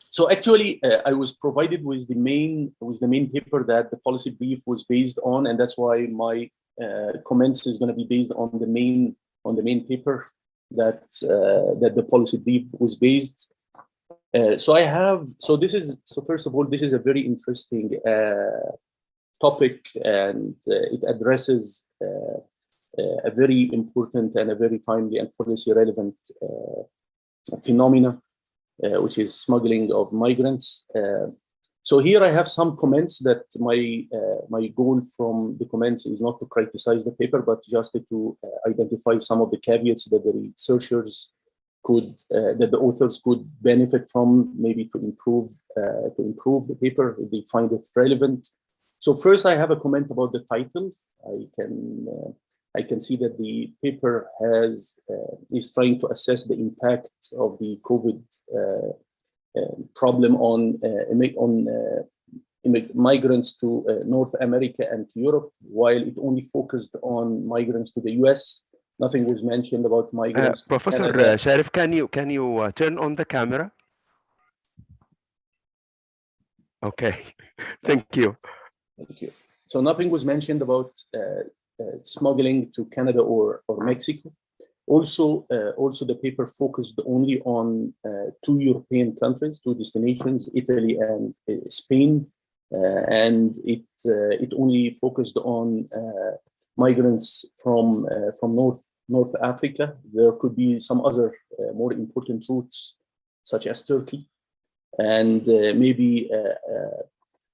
So actually, I was provided with the main paper that the policy brief was based on, and that's why my comments is going to be based on the main paper that the policy brief was based. First of all, this is a very interesting topic, and it addresses a very important and a very timely and policy relevant phenomena, which is smuggling of migrants. So here I have some comments that my goal from the comments is not to criticize the paper, but just to identify some of the caveats that the researchers that the authors could benefit from, maybe to improve the paper if they find it relevant. So first, I have a comment about the title. I can see that the paper is trying to assess the impact of the COVID problem on migrants to North America and to Europe, while it only focused on migrants to the US. Nothing was mentioned about migrants. Professor Sharif, can you turn on the camera? Okay, thank you. Thank you. So nothing was mentioned about smuggling to Canada or Mexico. Also, the paper focused only on two European countries, two destinations, Italy and Spain, and it only focused on migrants from North Africa. There could be some other more important routes, such as Turkey, and maybe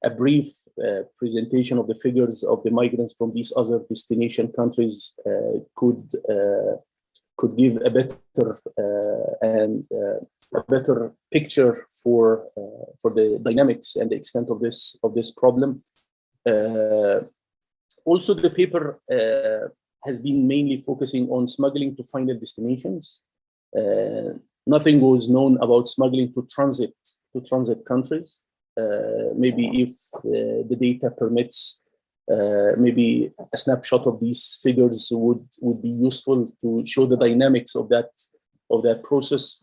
a brief presentation of the figures of the migrants from these other destination countries could give a better picture for the dynamics and the extent of this problem. Also, the paper has been mainly focusing on smuggling to final destinations. Nothing was known about smuggling to transit countries. Maybe if the data permits, maybe a snapshot of these figures would be useful to show the dynamics of that process.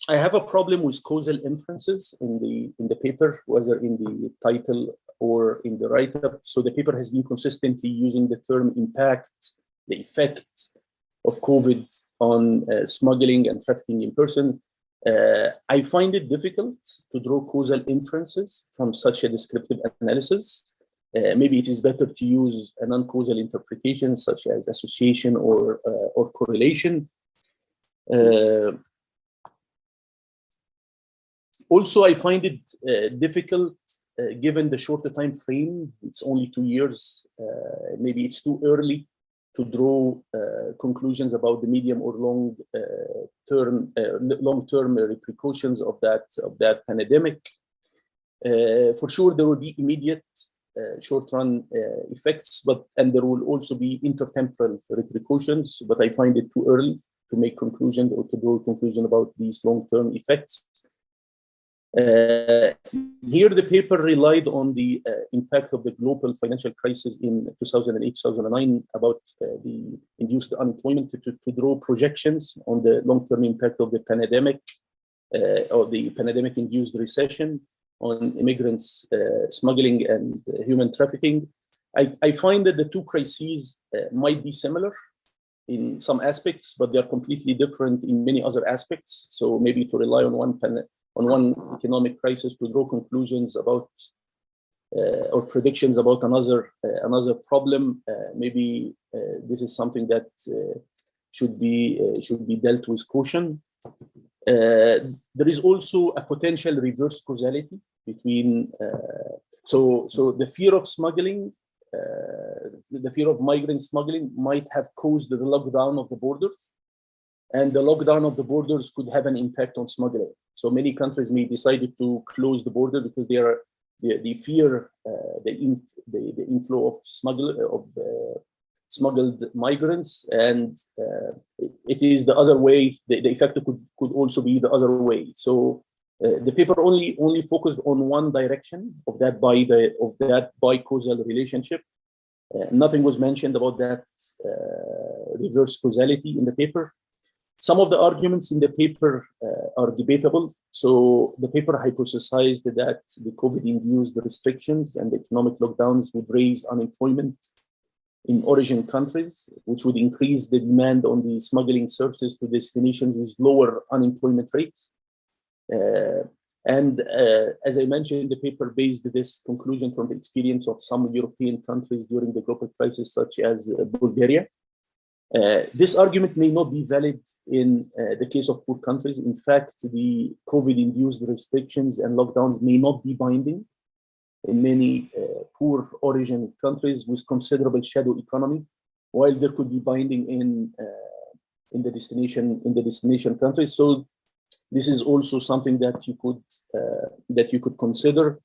I have a problem with causal inferences in the paper, whether in the title or in the write-up. So the paper has been consistently using the term impact, the effect of COVID on smuggling and trafficking in person. I find it difficult to draw causal inferences from such a descriptive analysis. Maybe it is better to use a non-causal interpretation, such as association or correlation. Also, I find it difficult, given the shorter time frame. It's only 2 years. Maybe it's too early to draw conclusions about the medium or long-term repercussions of that pandemic. For sure, there will be immediate short-run effects, and there will also be intertemporal repercussions. But I find it too early to make conclusions or to draw a conclusion about these long-term effects. Here, the paper relied on the impact of the global financial crisis in 2008-2009 about the induced unemployment to draw projections on the long-term impact of the pandemic or the pandemic-induced recession on immigrants, smuggling, and human trafficking. I find that the two crises might be similar in some aspects, but they are completely different in many other aspects. So maybe to rely on one economic crisis to draw conclusions about or predictions about another problem, maybe this is something that should be dealt with caution. There is also a potential reverse causality between so the fear of smuggling, the fear of migrant smuggling might have caused the lockdown of the borders, and the lockdown of the borders could have an impact on smuggling. So many countries may decide to close the border because they fear the inflow of smuggled migrants, and it is the other way. The effect could also be the other way. So the paper only focused on one direction of that bi-causal relationship. Nothing was mentioned about that reverse causality in the paper. Some of the arguments in the paper are debatable. So the paper hypothesized that the COVID-induced restrictions and the economic lockdowns would raise unemployment in origin countries, which would increase the demand on the smuggling services to destinations with lower unemployment rates. As I mentioned, the paper based this conclusion from the experience of some European countries during the global crisis, such as Bulgaria. This argument may not be valid in the case of poor countries. In fact, the COVID-induced restrictions and lockdowns may not be binding in many poor origin countries with considerable shadow economy, while there could be binding in the destination countries. So this is also something that you could consider.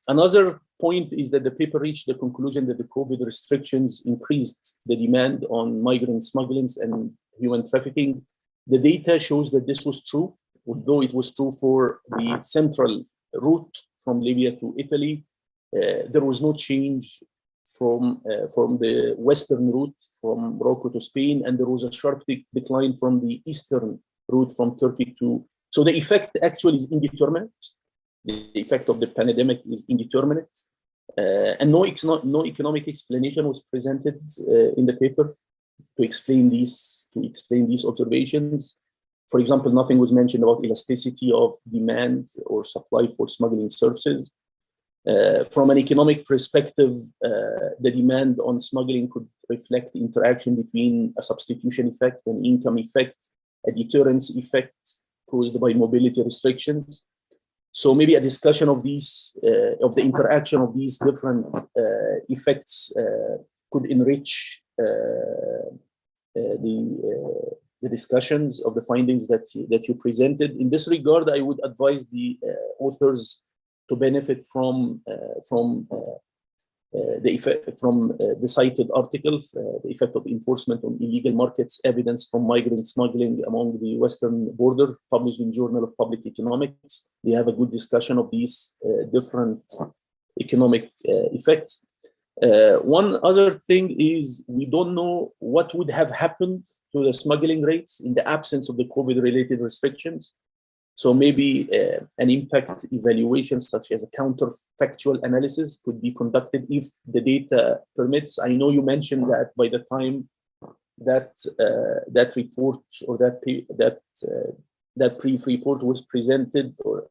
Another point is that the paper reached the conclusion that the COVID restrictions increased the demand on migrant smuggling and human trafficking. The data shows that this was true, although it was true for the central route from Libya to Italy. There was no change from the western route from Morocco to Spain, and there was a sharp decline from the eastern route from Turkey to. So the effect actually is indeterminate. The effect of the pandemic is indeterminate, and no economic explanation was presented in the paper to explain these observations. For example, nothing was mentioned about elasticity of demand or supply for smuggling services. From an economic perspective, the demand on smuggling could reflect the interaction between a substitution effect, an income effect, a deterrence effect caused by mobility restrictions. So maybe a discussion of these, of the interaction of these different effects could enrich the discussions of the findings that you presented. In this regard, I would advise the authors to benefit from the cited articles, the effect of enforcement on illegal markets, evidence from migrant smuggling among the Western border, published in Journal of Public Economics. They have a good discussion of these different economic effects. One other thing is we don't know what would have happened to the smuggling rates in the absence of the COVID-related restrictions. So maybe an impact evaluation such as a counterfactual analysis could be conducted if the data permits. I know you mentioned that by the time that that report or that brief report was presented, or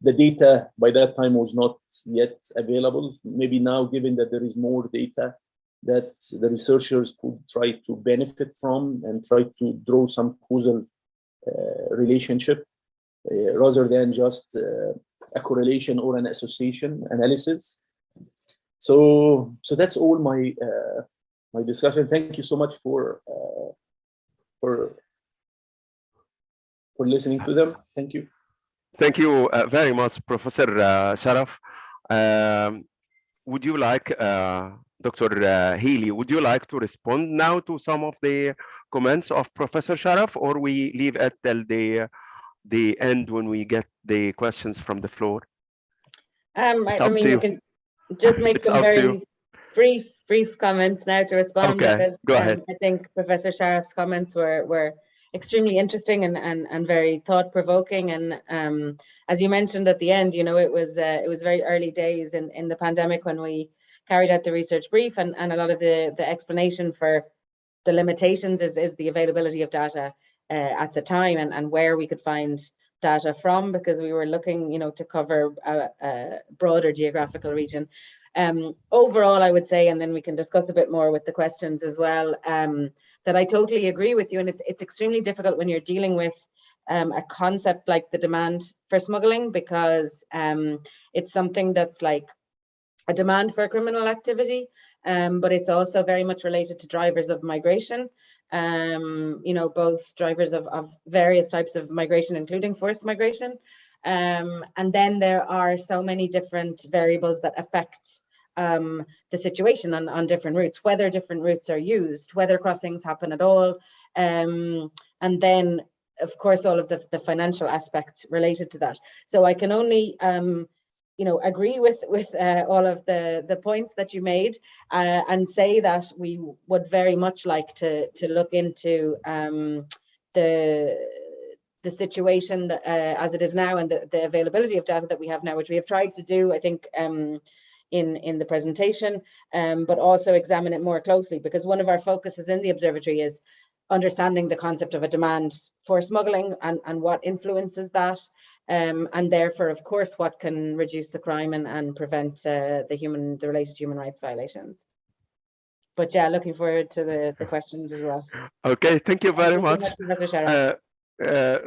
the data by that time was not yet available. Maybe now, given that there is more data, that the researchers could try to benefit from and try to draw some causal relationship rather than just a correlation or an association analysis. So that's all my my discussion. Thank you so much for listening to them. Thank you. Thank you very much, Professor Sharaf. Would you like, Dr. Healy, would you like to respond now to some of the comments of Professor Sharaf, or we leave it till the end when we get the questions from the floor? I mean, you can just make some very brief comments now to respond, because go ahead. I think Professor Sharaf's comments were extremely interesting and very thought-provoking. And as you mentioned at the end, you know, it was very early days in the pandemic when we carried out the research brief, and a lot of the explanation for the limitations is the availability of data at the time, and where we could find data from, because we were looking, you know, to cover a broader geographical region. Overall, I would say, and then we can discuss a bit more with the questions as well, that I totally agree with you. And it's extremely difficult when you're dealing with a concept like the demand for smuggling, because it's something that's like a demand for criminal activity, but it's also very much related to drivers of migration. You know, both drivers of various types of migration, including forced migration. And then there are so many different variables that affect the situation on different routes, whether different routes are used, whether crossings happen at all, and then of course all of the financial aspects related to that. So I can only you know, agree with all of the points that you made, and say that we would very much like to look into the situation that, as it is now, and the availability of data that we have now, which we have tried to do, I think, in the presentation, but also examine it more closely, because one of our focuses in the observatory is understanding the concept of a demand for smuggling and what influences that, and therefore, of course, what can reduce the crime and prevent the related human rights violations. But yeah, looking forward to the questions as well. Okay, thank you very much. Professor Sharaf.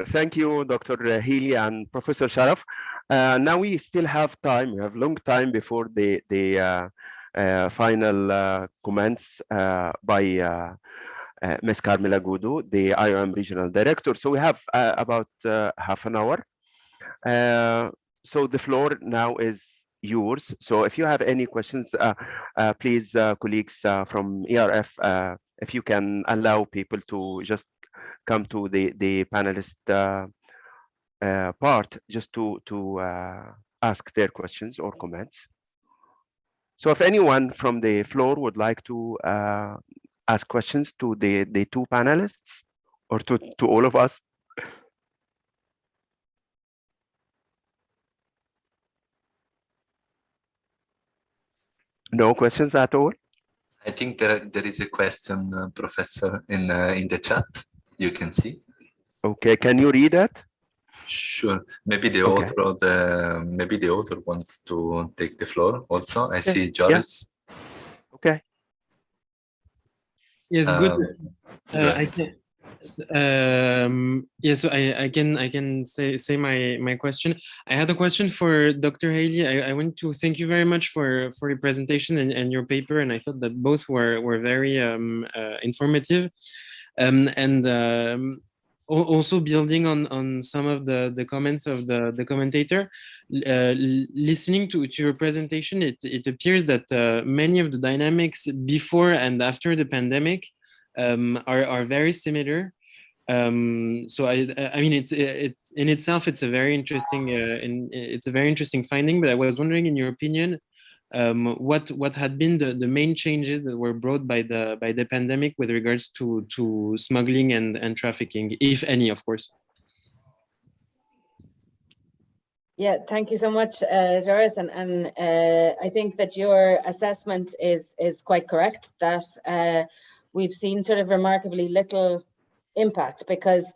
Thank you, Dr. Healy and Professor Sharaf. Now we still have time. We have long time before the final comments by Ms. Carmela Gudu, the IOM Regional Director. So we have about half an hour. So the floor now is yours. So if you have any questions, please, colleagues from ERF, if you can allow people to just come to the panelist part, just to ask their questions or comments. So if anyone from the floor would like to ask questions to the two panelists or to all of us. No questions at all? I think there is a question, Professor, in the chat. You can see. Okay, can you read it? Sure. Maybe the Okay. author wants to take the floor also. I see Yeah. Joris. Okay. Yes, good. Go I ahead. can. Yeah, so I can say my question. I had a question for Dr. Haley. I want to thank you very much for your presentation and your paper, and I thought that both were very informative, also building on some of the comments of the commentator. Listening to your presentation, it appears that many of the dynamics before and after the pandemic are very similar. So I mean, it's in itself, it's a very interesting finding. But I was wondering, in your opinion, what had been the main changes that were brought by the pandemic with regards to smuggling and trafficking, if any, of course. Yeah, thank you so much, Joris, and I think that your assessment is quite correct, that we've seen sort of remarkably little impact, because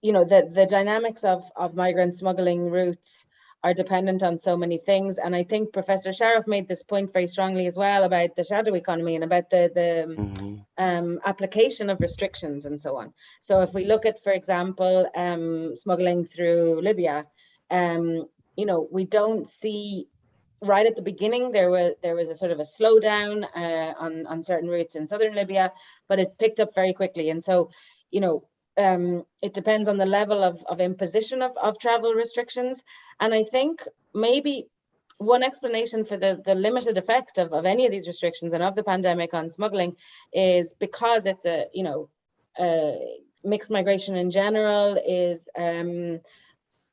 you know, the dynamics of migrant smuggling routes are dependent on so many things. And I think Professor Sharaf made this point very strongly as well about the shadow economy and about the application of restrictions and so on. So if we look at, for example, smuggling through Libya, you know, we don't see, right at the beginning, there was a sort of a slowdown on certain routes in southern Libya, but it picked up very quickly. And so, you know, it depends on the level of imposition of travel restrictions. And I think maybe one explanation for the limited effect of any of these restrictions and of the pandemic on smuggling is because it's a, you know, mixed migration in general is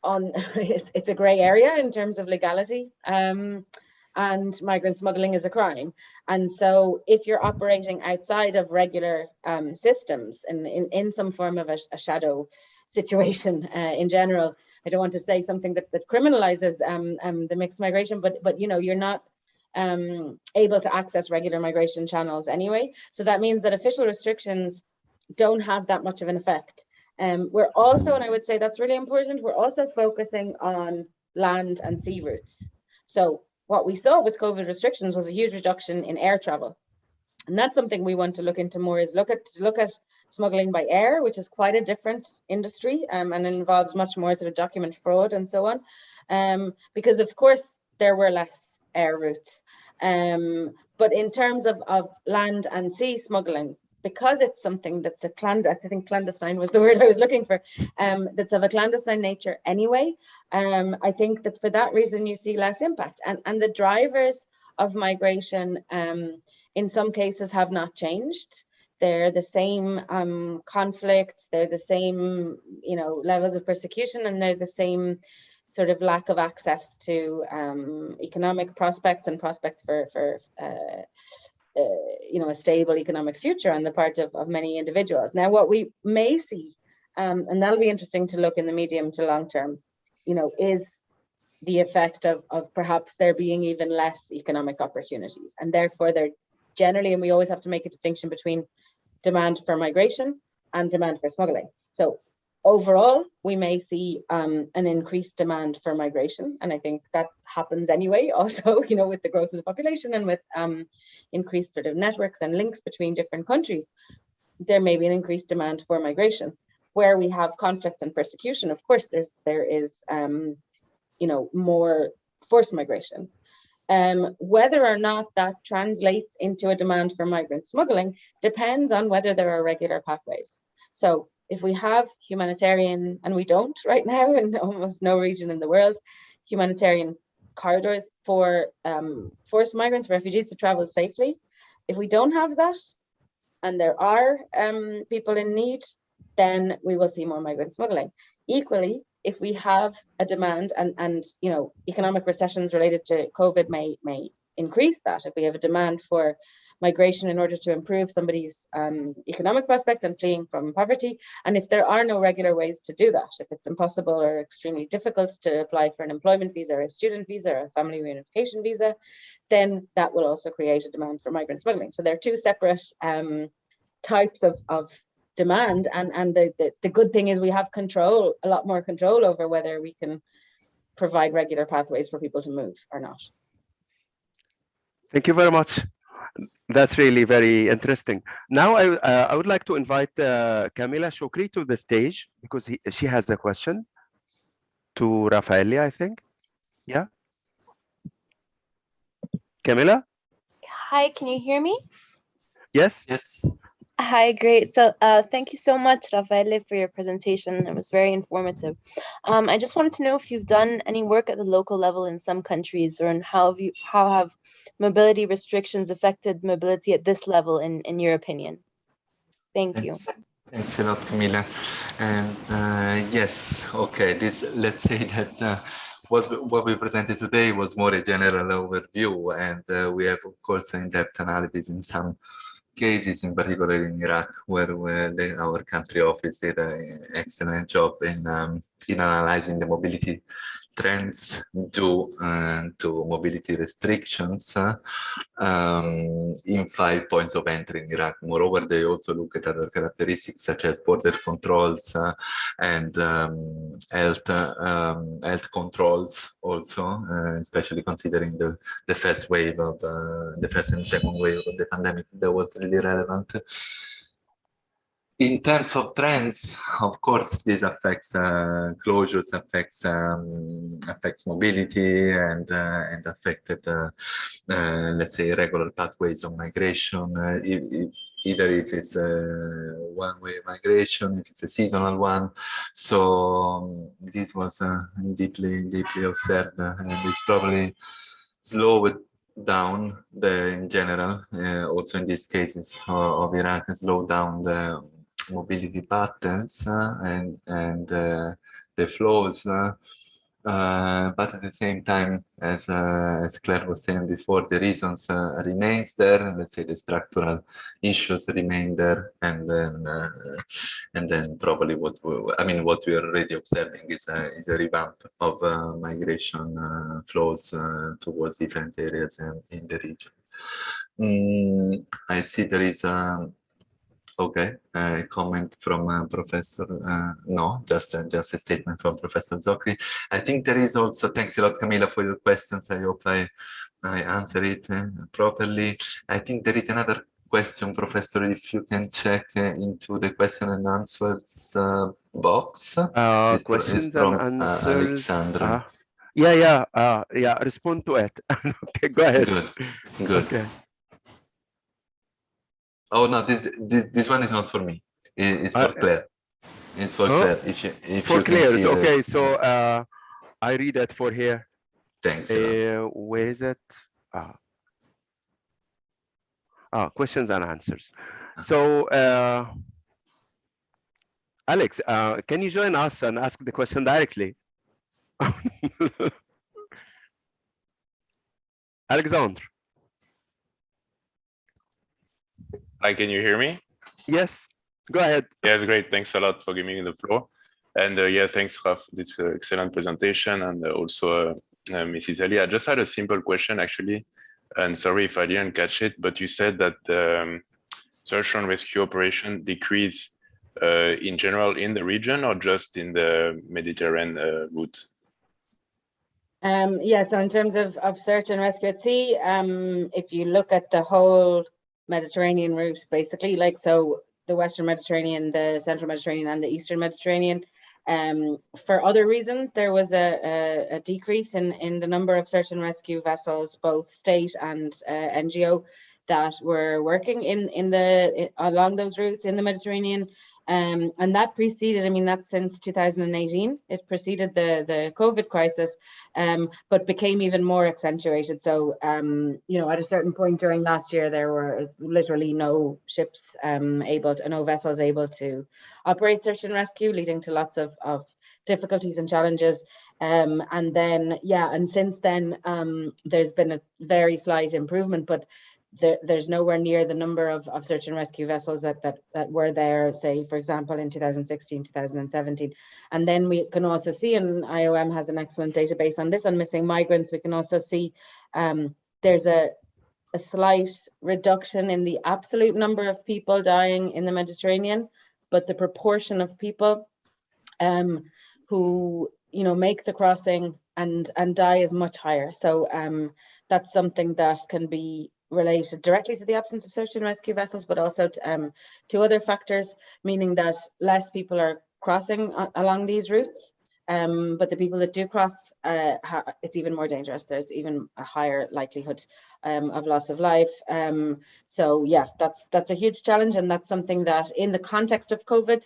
it's a gray area in terms of legality. And migrant smuggling is a crime. And so if you're operating outside of regular systems and in some form of a shadow situation in general, I don't want to say something that criminalizes the mixed migration, but you know, you're not able to access regular migration channels anyway. So that means that official restrictions don't have that much of an effect. We're also, and I would say that's really important, we're also focusing on land and sea routes. So what we saw with COVID restrictions was a huge reduction in air travel. And that's something we want to look into more, is look at smuggling by air, which is quite a different industry and involves much more sort of document fraud and so on. Because of course there were less air routes. But in terms of land and sea smuggling, because it's something that's I think clandestine was the word I was looking for, that's of a clandestine nature anyway, I think that for that reason you see less impact. And the drivers of migration in some cases have not changed. They're the same conflicts, they're the same, you know, levels of persecution, and they're the same sort of lack of access to economic prospects and prospects for you know, a stable economic future on the part of many individuals. Now, what we may see, and that'll be interesting to look in the medium to long term, you know, is the effect of perhaps there being even less economic opportunities, and therefore there generally, and we always have to make a distinction between demand for migration and demand for smuggling. So overall, we may see an increased demand for migration, and I think that happens anyway. Also, you know, with the growth of the population and with increased sort of networks and links between different countries, there may be an increased demand for migration. Where we have conflicts and persecution, of course, there is you know, more forced migration. Whether or not that translates into a demand for migrant smuggling depends on whether there are regular pathways. So if we have humanitarian, and we don't right now in almost no region in the world, humanitarian corridors for forced migrants, refugees to travel safely. If we don't have that, and there are people in need, then we will see more migrant smuggling. Equally, if we have a demand, and you know, economic recessions related to COVID may increase that. If we have a demand for migration in order to improve somebody's economic prospect and fleeing from poverty, and if there are no regular ways to do that, if it's impossible or extremely difficult to apply for an employment visa or a student visa or a family reunification visa, then that will also create a demand for migrant smuggling. So they're two separate types of demand, and the good thing is we have control, a lot more control over whether we can provide regular pathways for people to move or not. Thank you very much. That's really very interesting. Now I would like to invite Camila Shukri to the stage because she has a question to Rafaeli, I think. Yeah. Camila? Hi, can you hear me? Yes. Yes. Hi, great. So thank you so much, Raffaele, for your presentation. It was very informative. I just wanted to know if you've done any work at the local level in some countries, or in how have mobility restrictions affected mobility at this level in your opinion? Thank you. Thanks a lot, Camila. And yes, okay, let's say that what we presented today was more a general overview, and we have, of course, in-depth analysis in some cases, in particular in Iraq, where our country office did an excellent job in analyzing the mobility trends due to mobility restrictions in 5 points of entry in Iraq. Moreover, they also look at other characteristics such as border controls and health controls also, especially considering the first wave of the first and second wave of the pandemic that was really relevant. In terms of trends, of course, this affects closures, affects mobility, and affected, let's say, regular pathways of migration. Either if it's a one-way migration, if it's a seasonal one. So this was deeply observed, and it's probably slowed down in general, also in these cases of Iraq, slowed down the mobility patterns and the flows, but at the same time, as Claire was saying before, the reasons remains there. Let's say the structural issues remain there, and then probably what we are already observing is a revamp of migration flows towards different areas in the region. I see there is okay, a comment from Professor, no, just a statement from Professor Zocri. I think there is also, thanks a lot, Camila, for your questions. I hope I answer it properly. I think there is another question, Professor, if you can check into the question and answers box. Questions from and answers. Alexandra. Yeah, respond to it. Okay, go ahead. Good. Okay. Oh no, this one is not for me. It's for Claire. It's for Claire. If for you Claire, can see okay. So I read it for here. Thanks. Where is it? Questions and answers. So Alex, can you join us and ask the question directly? Alexandre. Hi, can you hear me? Yes, go ahead. Yes, great. Thanks a lot for giving me the floor. And yeah, thanks, Raf, for this excellent presentation. And also, Mrs. Ali, I just had a simple question, actually. And sorry if I didn't catch it, but you said that search and rescue operation decreased in general in the region or just in the Mediterranean route? Yeah, so in terms of search and rescue at sea, if you look at the whole Mediterranean route, basically, like, so the Western Mediterranean, the Central Mediterranean, and the Eastern Mediterranean, For other reasons, there was a decrease in the number of search and rescue vessels, both state and NGO, that were working along those routes in the Mediterranean. And that preceded, I mean, that's since 2018. It preceded the COVID crisis, but became even more accentuated. So, you know, at a certain point during last year, there were literally no ships no vessels able to operate search and rescue, leading to lots of difficulties and challenges. And then, yeah, and since then, there's been a very slight improvement, but there's nowhere near the number of search and rescue vessels that were there, say, for example, in 2016, 2017. And then we can also see, and IOM has an excellent database on this, on missing migrants, we can also see there's a slight reduction in the absolute number of people dying in the Mediterranean, but the proportion of people who, you know, make the crossing and die is much higher. So that's something that can be related directly to the absence of search and rescue vessels, but also to other factors, meaning that less people are crossing along these routes. But the people that do cross, it's even more dangerous. There's even a higher likelihood of loss of life. So yeah, that's a huge challenge, and that's something that, in the context of COVID,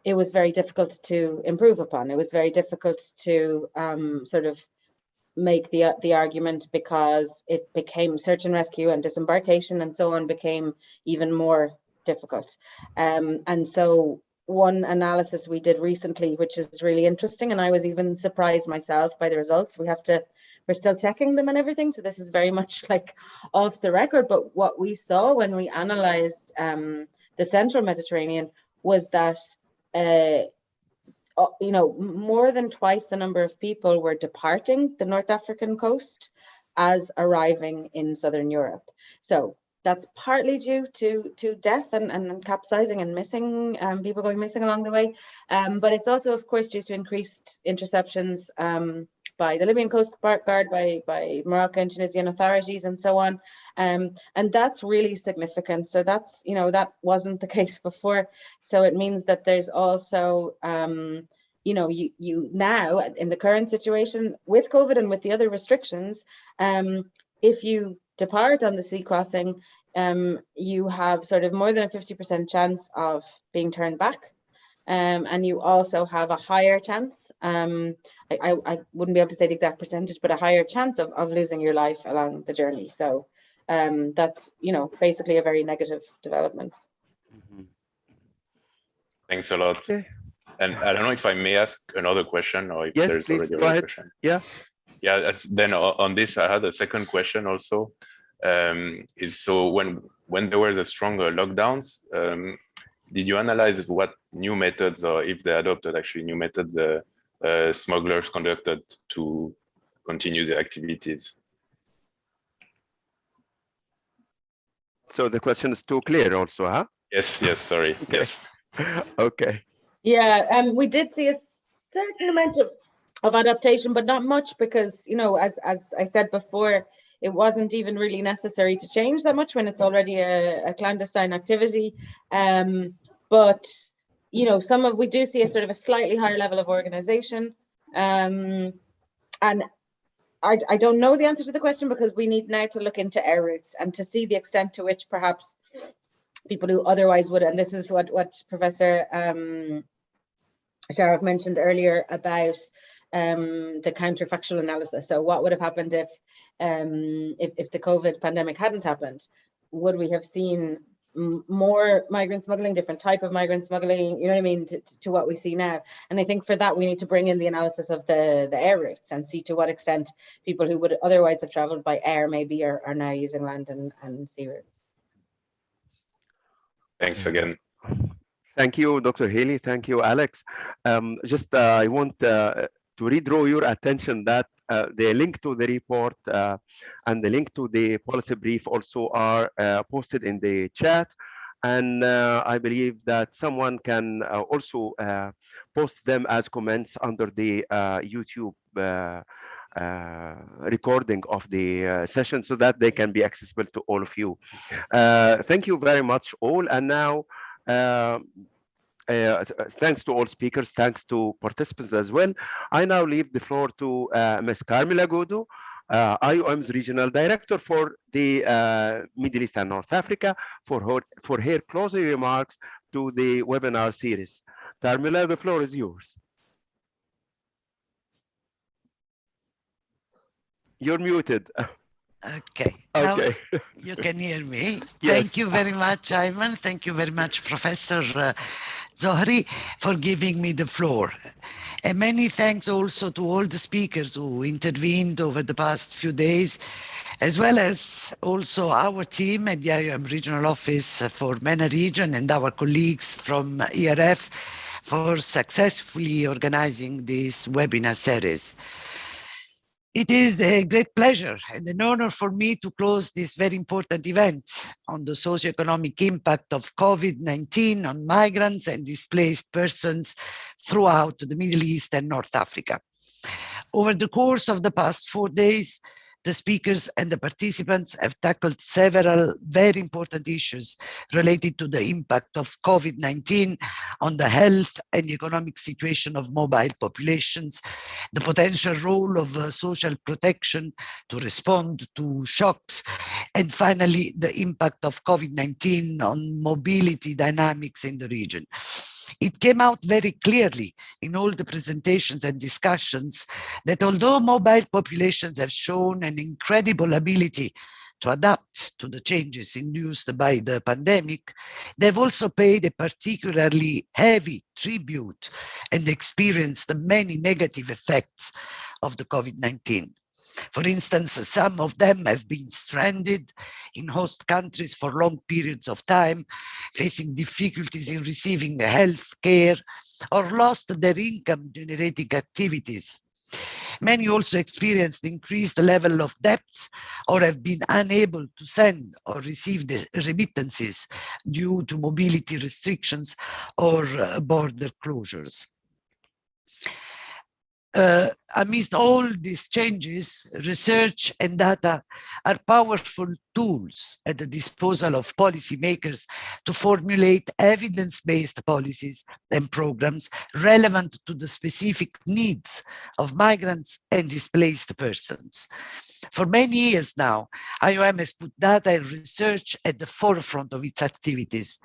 it was very difficult to improve upon. It was very difficult to sort of make the argument, because it became search and rescue and disembarkation and so on became even more difficult. And so one analysis we did recently, which is really interesting, and I was even surprised myself by the results. We're still checking them and everything, so this is very much like off the record, but what we saw when we analyzed the central Mediterranean was that you know, more than twice the number of people were departing the North African coast as arriving in Southern Europe. So that's partly due to death and capsizing and missing, people going missing along the way. But it's also, of course, due to increased interceptions by the Libyan Coast Guard, by Moroccan and Tunisian authorities, and so on. And that's really significant. So that's, you know, that wasn't the case before. So it means that there's also, you know, you now, in the current situation with COVID and with the other restrictions, if you depart on the sea crossing, you have sort of more than a 50% chance of being turned back. And you also have a higher chance, I wouldn't be able to say the exact percentage, but a higher chance of losing your life along the journey. So that's, you know, basically a very negative development. Thanks a lot. Okay. And I don't know if I may ask another question, or if there's please, already go ahead. question. Yeah. Yeah. Then on this, I had a second question also. Is so when there were the stronger lockdowns, did you analyze what new methods, or if they adopted actually new methods, smugglers conducted to continue the activities? So the question is too clear also, huh? Yes, sorry. Okay. Yes. Okay. Yeah, we did see a certain amount of adaptation, but not much, because, you know, as I said before, it wasn't even really necessary to change that much when it's already a clandestine activity. But, you know, we do see a sort of a slightly higher level of organization. And I don't know the answer to the question, because we need now to look into air routes and to see the extent to which perhaps people who otherwise would, and this is what Professor Sharaf mentioned earlier about the counterfactual analysis. So what would have happened if the COVID pandemic hadn't happened? Would we have seen more migrant smuggling, different type of migrant smuggling, you know what I mean, to what we see now? And I think for that, we need to bring in the analysis of the air routes and see to what extent people who would otherwise have traveled by air maybe are now using land and sea routes. Thanks again. Thank you, Dr. Haley. Thank you, Alex. I want to redraw your attention that the link to the report and the link to the policy brief also are posted in the chat. And I believe that someone can also post them as comments under the YouTube recording of the session, so that they can be accessible to all of you. Thank you very much all. And now thanks to all speakers, thanks to participants as well. I now leave the floor to Ms. Carmela Godo, IOM's Regional Director for the Middle East and North Africa, for her closing remarks to the webinar series. Carmela, the floor is yours. You're muted. Okay. Okay. Now you can hear me. Yes. Thank you very much, Ayman. Thank you very much, Professor Zohri, for giving me the floor. And many thanks also to all the speakers who intervened over the past few days, as well as also our team at the IOM Regional Office for MENA region and our colleagues from ERF for successfully organizing this webinar series. It is a great pleasure and an honor for me to close this very important event on the socio-economic impact of COVID-19 on migrants and displaced persons throughout the Middle East and North Africa. Over the course of the past 4 days, the speakers and the participants have tackled several very important issues related to the impact of COVID-19 on the health and economic situation of mobile populations, the potential role of social protection to respond to shocks, and finally, the impact of COVID-19 on mobility dynamics in the region. It came out very clearly in all the presentations and discussions that although mobile populations have shown an incredible ability to adapt to the changes induced by the pandemic, they've also paid a particularly heavy tribute and experienced the many negative effects of the COVID-19. For instance, some of them have been stranded in host countries for long periods of time, facing difficulties in receiving health care, or lost their income-generating activities. Many also experienced increased level of debts or have been unable to send or receive the remittances due to mobility restrictions or border closures. Amidst all these changes, research and data are powerful tools at the disposal of policymakers to formulate evidence-based policies and programs relevant to the specific needs of migrants and displaced persons. For many years now, IOM has put data and research at the forefront of its activities.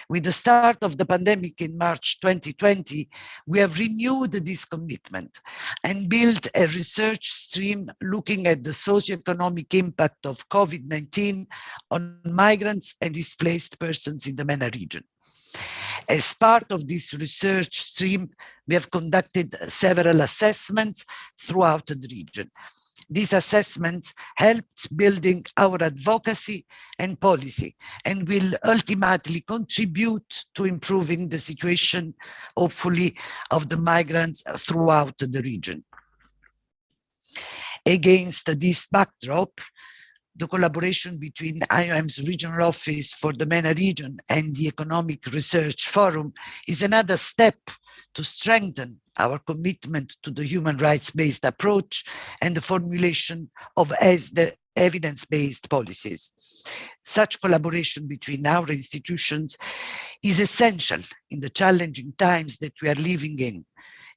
With the start of the pandemic in March 2020, we have renewed this commitment and built a research stream looking at the socio-economic impact of COVID-19 on migrants and displaced persons in the MENA region. As part of this research stream, we have conducted several assessments throughout the region. These assessments helped building our advocacy and policy and will ultimately contribute to improving the situation, hopefully, of the migrants throughout the region. Against this backdrop, the collaboration between IOM's regional office for the MENA region and the Economic Research Forum is another step to strengthen our commitment to the human rights-based approach and the formulation of the evidence-based policies. Such collaboration between our institutions is essential in the challenging times that we are living in.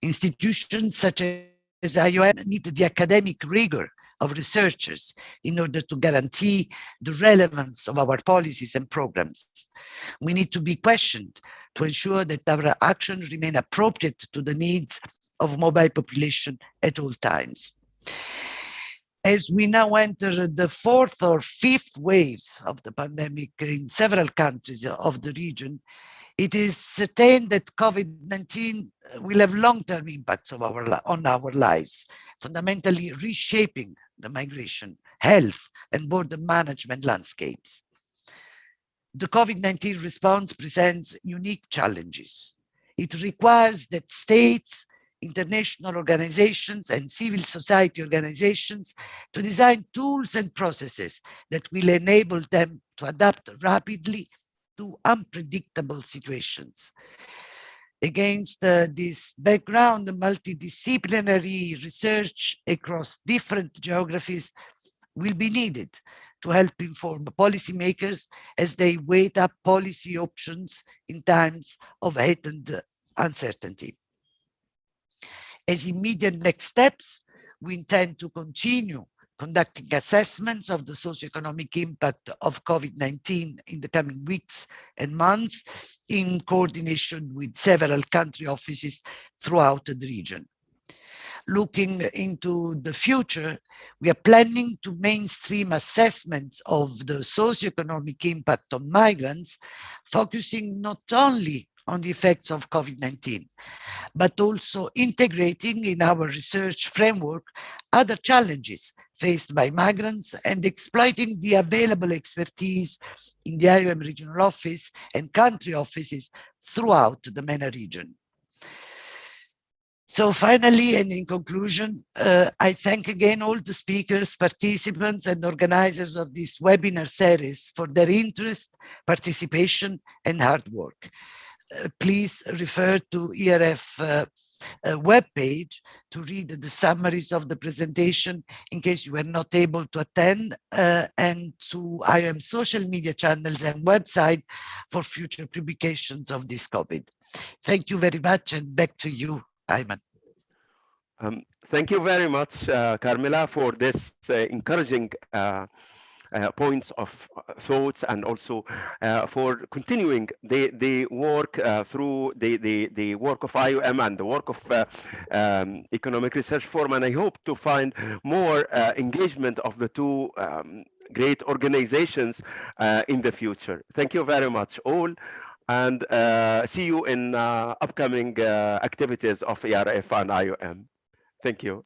Institutions such as IOM need the academic rigor of researchers in order to guarantee the relevance of our policies and programs. We need to be questioned to ensure that our actions remain appropriate to the needs of mobile population at all times. As we now enter the 4th or 5th waves of the pandemic in several countries of the region, it is certain that COVID-19 will have long-term impacts on our lives, fundamentally reshaping the migration, health, and border management landscapes. The COVID-19 response presents unique challenges. It requires that states, international organizations, and civil society organizations to design tools and processes that will enable them to adapt rapidly to unpredictable situations. Against this background, multidisciplinary research across different geographies will be needed to help inform policymakers as they weigh up policy options in times of heightened uncertainty. As immediate next steps, we intend to continue conducting assessments of the socio-economic impact of COVID-19 in the coming weeks and months in coordination with several country offices throughout the region. Looking into the future, we are planning to mainstream assessments of the socio-economic impact on migrants, focusing not only on the effects of COVID-19, but also integrating in our research framework other challenges faced by migrants and exploiting the available expertise in the IOM regional office and country offices throughout the MENA region. So finally, and in conclusion, I thank again all the speakers, participants, and organizers of this webinar series for their interest, participation, and hard work. Please refer to ERF webpage to read the summaries of the presentation in case you were not able to attend, and to IOM social media channels and website for future publications of this COVID. Thank you very much, and back to you, Ayman. Thank you very much, Carmela, for this encouraging points of thoughts, and also for continuing the work through the work of IOM and the work of Economic Research Forum. And I hope to find more engagement of the two great organizations in the future. Thank you very much all, and see you in upcoming activities of ERF and IOM. Thank you.